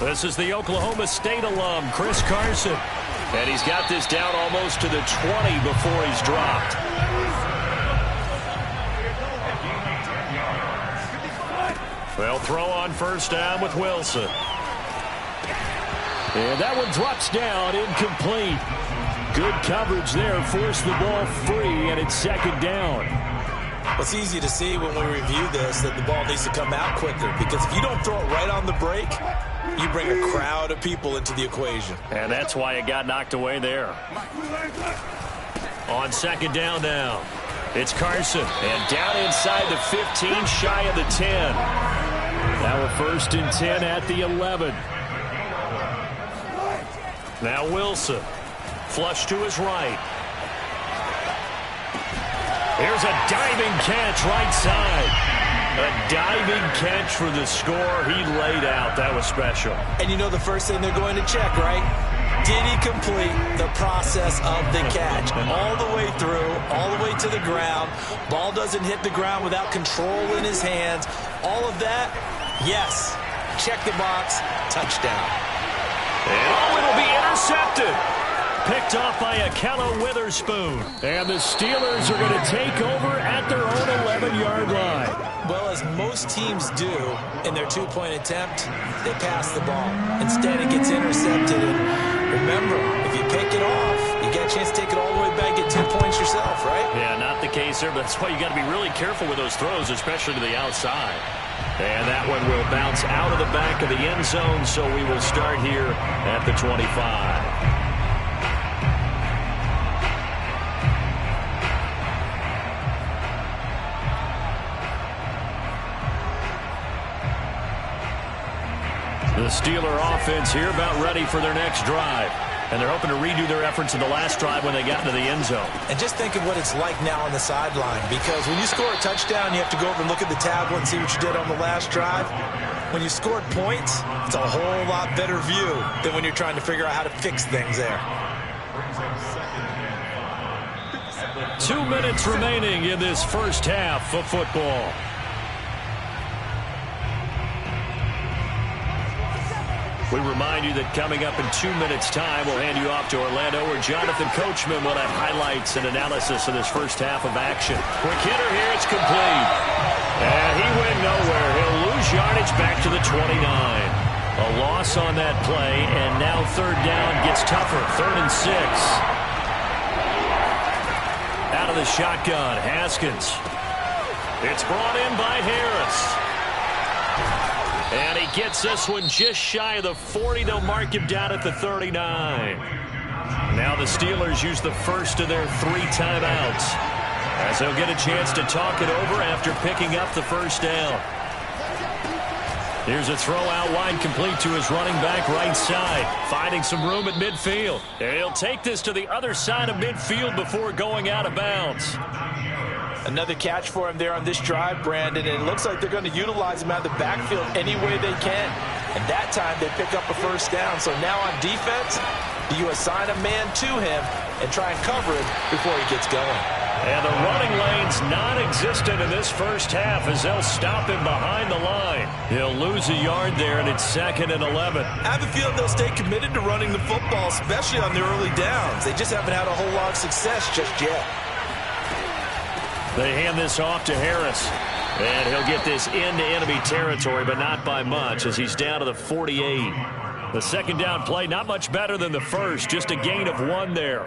This is the Oklahoma State alum, Chris Carson. And he's got this down almost to the 20 before he's dropped. They'll throw on first down with Wilson. And that one drops down, incomplete. Good coverage there, forced the ball free, and it's second down. It's easy to see when we review this that the ball needs to come out quicker, because if you don't throw it right on the break, you bring a crowd of people into the equation. And that's why it got knocked away there. On second down now, it's Carson. And down inside the 15, shy of the 10. Now a first and 10 at the 11. Now Wilson. Flush to his right. Here's a diving catch right side. A diving catch for the score. He laid out. That was special. And you know the first thing they're going to check, right? Did he complete the process of the catch? All the way through, all the way to the ground. Ball doesn't hit the ground without control in his hands. All of that, yes. Check the box. Touchdown. And it'll be intercepted. Picked off by Akello Witherspoon. And the Steelers are going to take over at their own 11-yard line. Well, as most teams do in their two-point attempt, they pass the ball. Instead, it gets intercepted. And remember, if you pick it off, you get a chance to take it all the way back, get 2 points yourself, right? Yeah, not the case there, but that's why you got to be really careful with those throws, especially to the outside. And that one will bounce out of the back of the end zone, so we will start here at the 25. The Steeler offense here about ready for their next drive. And they're hoping to redo their efforts in the last drive when they got into the end zone. And just think of what it's like now on the sideline, because when you score a touchdown, you have to go over and look at the tablet and see what you did on the last drive. When you scored points, it's a whole lot better view than when you're trying to figure out how to fix things there. 2 minutes remaining in this first half of football. We remind you that coming up in 2 minutes' time, we'll hand you off to Orlando, where Jonathan Coachman will have highlights and analysis of this first half of action. Quick hitter here, it's complete. And he went nowhere. He'll lose yardage back to the 29. A loss on that play, and now third down gets tougher. 3rd and 6. Out of the shotgun, Haskins. It's brought in by Harris. And he gets this one just shy of the 40. They'll mark him down at the 39. Now the Steelers use the first of their 3 timeouts, as they'll get a chance to talk it over after picking up the first down. Here's a throw out wide, complete to his running back right side, finding some room at midfield. He'll take this to the other side of midfield before going out of bounds. Another catch for him there on this drive, Brandon, and it looks like they're going to utilize him out of the backfield any way they can. And that time they pick up a first down. So now on defense, do you assign a man to him and try and cover him before he gets going? And the running lane's non-existent in this first half as they'll stop him behind the line. He'll lose a yard there, and it's 2nd and 11. I have a feeling they'll stay committed to running the football, especially on the early downs. They just haven't had a whole lot of success just yet. They hand this off to Harris. And he'll get this into enemy territory, but not by much, as he's down to the 48. The second down play, not much better than the first, just a gain of 1 there.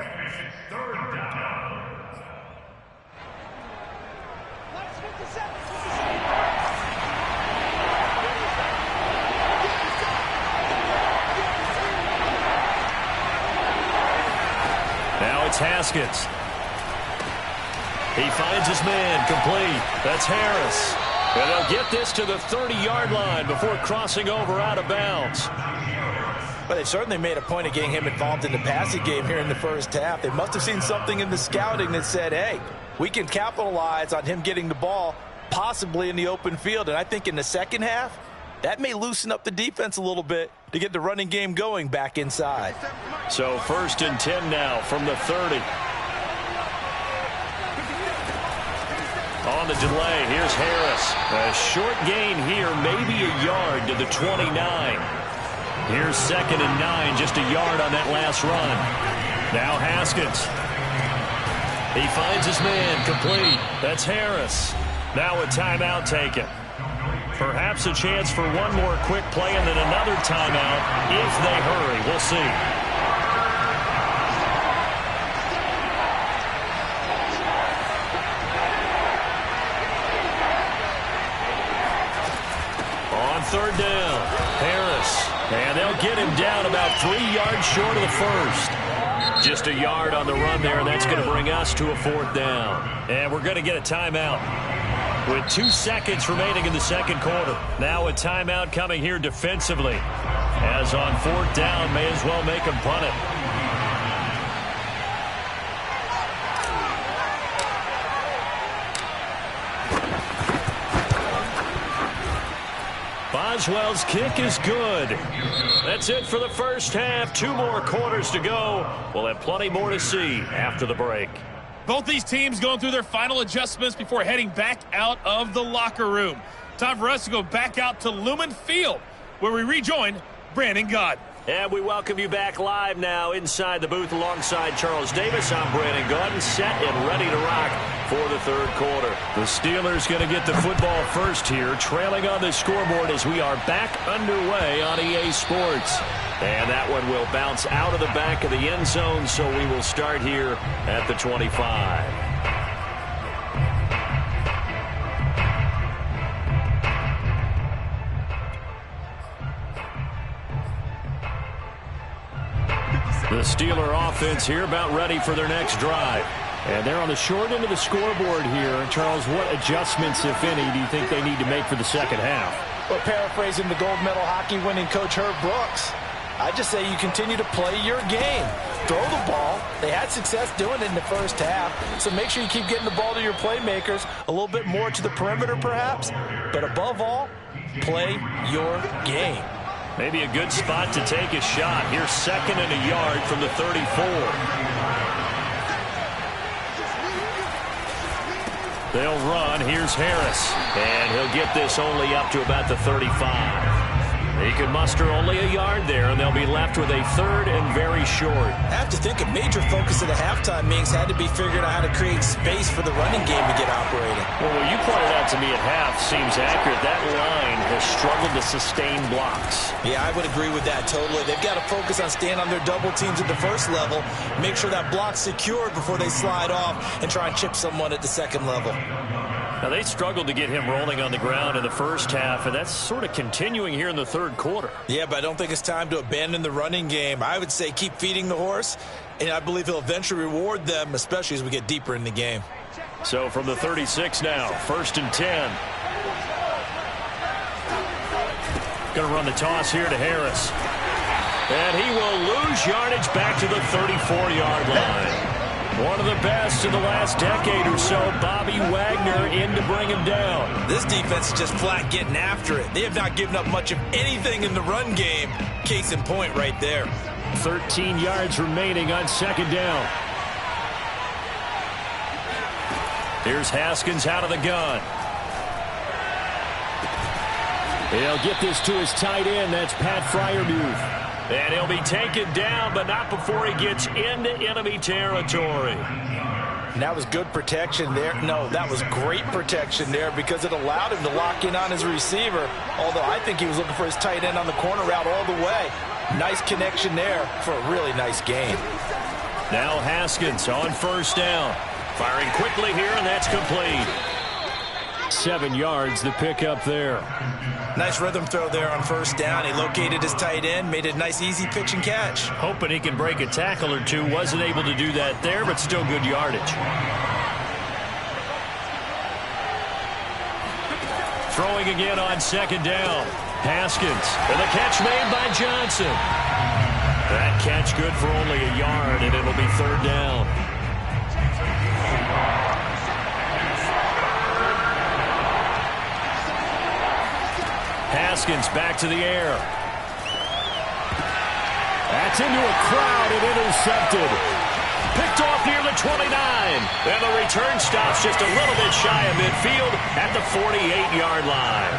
Now it's Haskins. He finds his man, complete. That's Harris. And they'll get this to the 30-yard line before crossing over out of bounds. But they certainly made a point of getting him involved in the passing game here in the first half. They must have seen something in the scouting that said, hey, we can capitalize on him getting the ball possibly in the open field. And I think in the second half, that may loosen up the defense a little bit to get the running game going back inside. So 1st and 10 now from the 30. On the delay, here's Harris. A short gain here, maybe a yard to the 29. Here's 2nd and 9, just a yard on that last run. Now Haskins. He finds his man, complete. That's Harris. Now a timeout taken. Perhaps a chance for one more quick play and then another timeout if they hurry. We'll see. On 3rd down, Harris. And they'll get him down about 3 yards short of the first. Just a yard on the run there, and that's going to bring us to a 4th down. And we're going to get a timeout with 2 seconds remaining in the second quarter. Now a timeout coming here defensively. As on 4th down, may as well make him punt it. Boswell's kick is good. That's it for the first half. 2 more quarters to go. We'll have plenty more to see after the break. Both these teams going through their final adjustments before heading back out of the locker room. Time for us to go back out to Lumen Field, where we rejoin Brandon Gaudin. And we welcome you back live now inside the booth alongside Charles Davis. I'm Brandon Gaudin, set and ready to rock for the 3rd quarter. The Steelers going to get the football first here, trailing on the scoreboard as we are back underway on EA Sports. And that one will bounce out of the back of the end zone, so we will start here at the 25. The Steeler offense here about ready for their next drive. And they're on the short end of the scoreboard here. Charles, what adjustments, if any, do you think they need to make for the second half? Well, paraphrasing the gold medal hockey winning coach Herb Brooks, I just say you continue to play your game. Throw the ball. They had success doing it in the first half, so make sure you keep getting the ball to your playmakers, a little bit more to the perimeter perhaps, but above all, play your game. Maybe a good spot to take a shot. Here's 2nd and a yard from the 34. They'll run. Here's Harris. And he'll get this only up to about the 35. He can muster only a yard there, and they'll be left with a 3rd and very short. I have to think a major focus at the halftime means had to be figured out how to create space for the running game to get operating. Well, what you pointed out to me at half seems accurate. That line has struggled to sustain blocks. Yeah, I would agree with that totally. They've got to focus on staying on their double teams at the first level, make sure that block's secured before they slide off and try and chip someone at the second level. Now, they struggled to get him rolling on the ground in the first half, and that's sort of continuing here in the 3rd quarter. Yeah, but I don't think it's time to abandon the running game. I would say keep feeding the horse, and I believe he'll eventually reward them, especially as we get deeper in the game. So from the 36 now, 1st and 10. Going to run the toss here to Harris. And he will lose yardage back to the 34-yard line. One of the best in the last decade or so, Bobby Wagner in to bring him down. This defense is just flat getting after it. They have not given up much of anything in the run game. Case in point right there. 13 yards remaining on 2nd down. Here's Haskins out of the gun. He'll get this to his tight end. That's Pat Freiermuth. And he'll be taken down, but not before he gets into enemy territory. And that was good protection there. No, that was great protection there because it allowed him to lock in on his receiver, although I think he was looking for his tight end on the corner route all the way. Nice connection there for a really nice game. Now Haskins on 1st down. Firing quickly here, and that's complete. 7 yards, the pickup there. Nice rhythm throw there on 1st down. He located his tight end, made a nice easy pitch and catch. Hoping he can break a tackle or two. Wasn't able to do that there, but still good yardage. Throwing again on 2nd down. Haskins, and the catch made by Johnson. That catch good for only a yard, and it'll be 3rd down. Haskins back to the air. That's into a crowd and intercepted. Picked off near the 29. And the return stops just a little bit shy of midfield at the 48-yard line.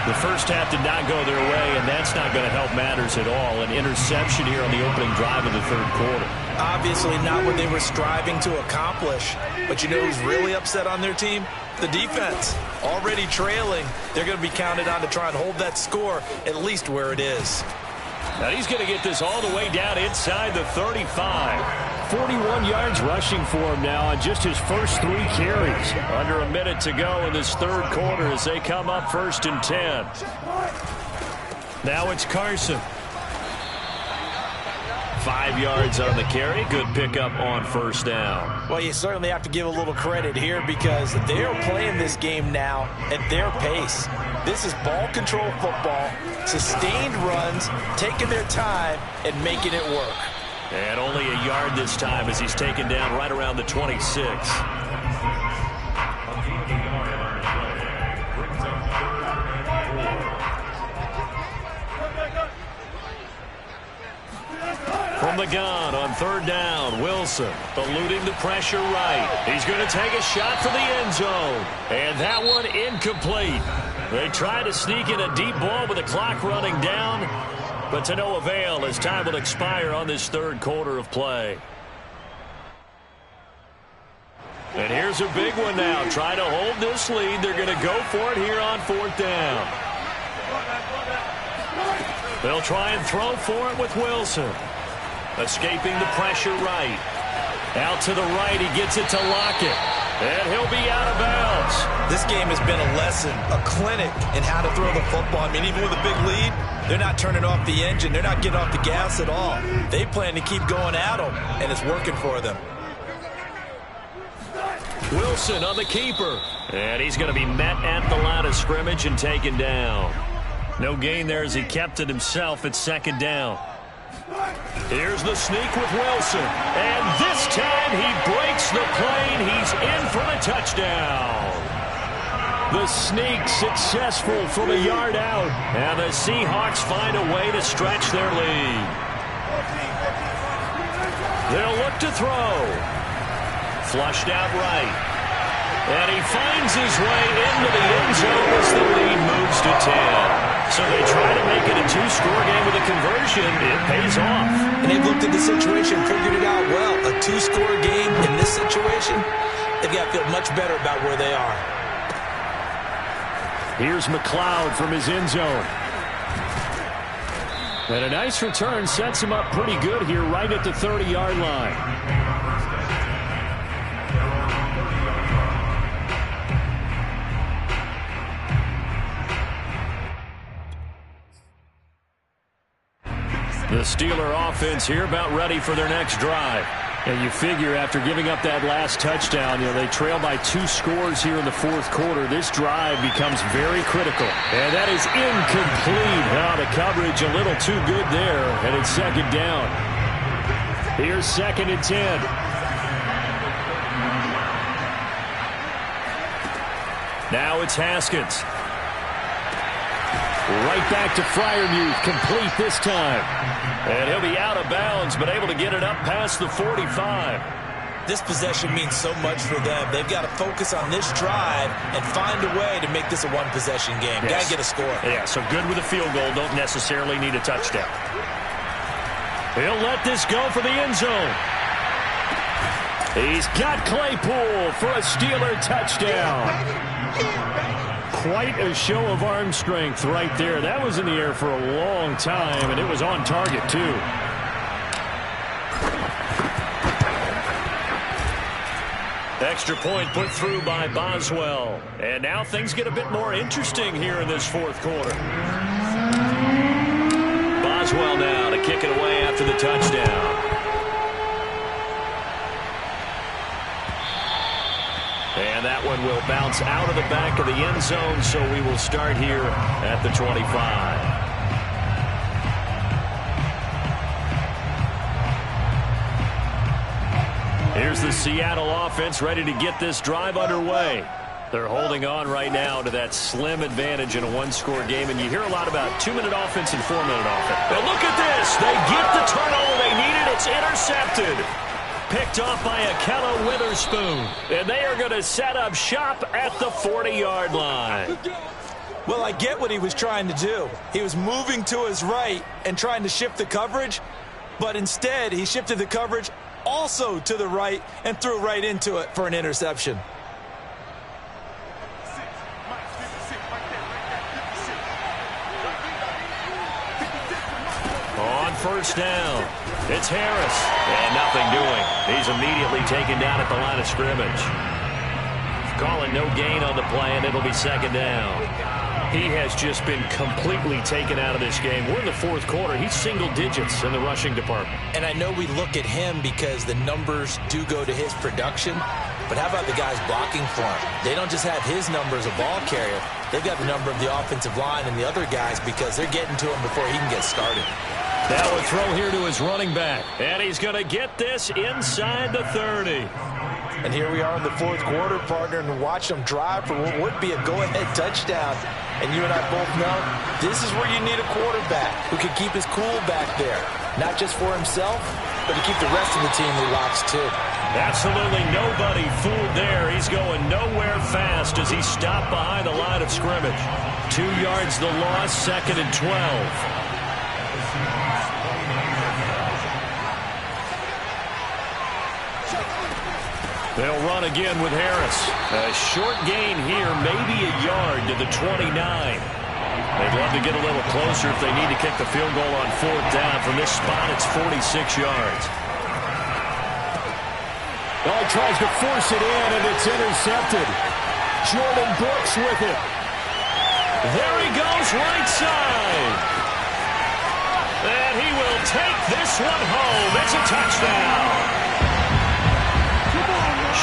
The first half did not go their way, and that's not going to help matters at all. An interception here on the opening drive of the third quarter. Obviously not what they were striving to accomplish. But you know who's really upset on their team? The defense. Already trailing. They're going to be counted on to try and hold that score at least where it is. Now he's going to get this all the way down inside the 35. 41 yards rushing for him now on just his first 3 carries. Under a minute to go in this third quarter as they come up 1st and 10. Now it's Carson. 5 yards on the carry. Good pickup on first down. Well, you certainly have to give a little credit here because they're playing this game now at their pace. This is ball control football, sustained runs, taking their time and making it work. And only a yard this time as he's taken down right around the 26. From the gun on 3rd down, Wilson eluding the pressure right. He's going to take a shot for the end zone. And that one incomplete. They try to sneak in a deep ball with the clock running down, but to no avail as time will expire on this third quarter of play. And here's a big one now. Try to hold this lead. They're going to go for it here on 4th down. They'll try and throw for it with Wilson. Escaping the pressure right. Out to the right, he gets it to Lockett. And he'll be out of bounds. This game has been a lesson, a clinic in how to throw the football. I mean, even with a big lead, they're not turning off the engine. They're not getting off the gas at all. They plan to keep going at them, and it's working for them. Wilson on the keeper. And he's going to be met at the line of scrimmage and taken down. No gain there as he kept it himself at 2nd down. Here's the sneak with Wilson. And this time he breaks the plane. He's in for the touchdown. The sneak successful from a yard out. And the Seahawks find a way to stretch their lead. They'll look to throw. Flushed out right. And he finds his way into the end zone as the lead moves to 10. So they try to make it a 2-score game with a conversion. It pays off. And they've looked at the situation, figured it out well. A 2-score game in this situation, they've got to feel much better about where they are. Here's McLeod from his end zone. And a nice return sets him up pretty good here right at the 30-yard line. The Steeler offense here about ready for their next drive. And you figure after giving up that last touchdown, they trail by 2 scores here in the 4th quarter. This drive becomes very critical. And that is incomplete. Oh, the coverage a little too good there. And it's 2nd down. Here's 2nd and 10. Now it's Haskins. Right back to Freiermuth, complete this time. And he'll be out of bounds, but able to get it up past the 45. This possession means so much for them. They've got to focus on this drive and find a way to make this a one-possession game. Yes. Got to get a score. Yeah, so good with a field goal. Don't necessarily need a touchdown. He'll let this go for the end zone. He's got Claypool for a Steeler touchdown. Quite a show of arm strength right there. That was in the air for a long time, and it was on target, too. Extra point put through by Boswell. And now things get a bit more interesting here in this 4th quarter. Boswell now to kick it away after the touchdown. And that one will bounce out of the back of the end zone, so we will start here at the 25. Here's the Seattle offense ready to get this drive underway. They're holding on right now to that slim advantage in a 1-score game, and you hear a lot about 2-minute offense and 4-minute offense. But look at this. They get the turnover they needed. It's intercepted. Picked off by Ahkello Witherspoon. And they are going to set up shop at the 40-yard line. Well, I get what he was trying to do. He was moving to his right and trying to shift the coverage, but instead he shifted the coverage also to the right and threw right into it for an interception. On first down, it's Harris. And nothing doing. He's immediately taken down at the line of scrimmage. Calling no gain on the play, and it'll be second down. He has just been completely taken out of this game. We're in the fourth quarter. He's single digits in the rushing department. And I know we look at him because the numbers do go to his production, but how about the guys blocking for him? They don't just have his number as a ball carrier. They've got the number of the offensive line and the other guys because they're getting to him before he can get started. Now a throw here to his running back. And he's going to get this inside the 30. And here we are in the fourth quarter, partner, and watch them drive for what would be a go-ahead touchdown. And you and I both know this is where you need a quarterback who can keep his cool back there. Not just for himself, but to keep the rest of the team relaxed too. Absolutely nobody fooled there. He's going nowhere fast as he stopped behind the line of scrimmage. 2 yards the loss, 2nd and 12. They'll run again with Harris. A short gain here, maybe a yard to the 29. They'd love to get a little closer if they need to kick the field goal on fourth down. From this spot, it's 46 yards. Oh, he tries to force it in, and it's intercepted. Jordan Brooks with it. There he goes, right side. And he will take this one home. It's a touchdown.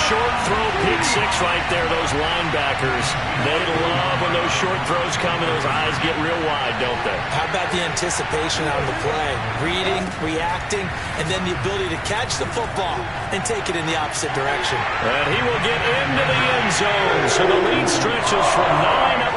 Short throw, pick six right there. Those linebackers, they love when those short throws come and those eyes get real wide, don't they? How about the anticipation on the play? Reading, reacting, and then the ability to catch the football and take it in the opposite direction. And he will get into the end zone. So the lead stretches from 9 up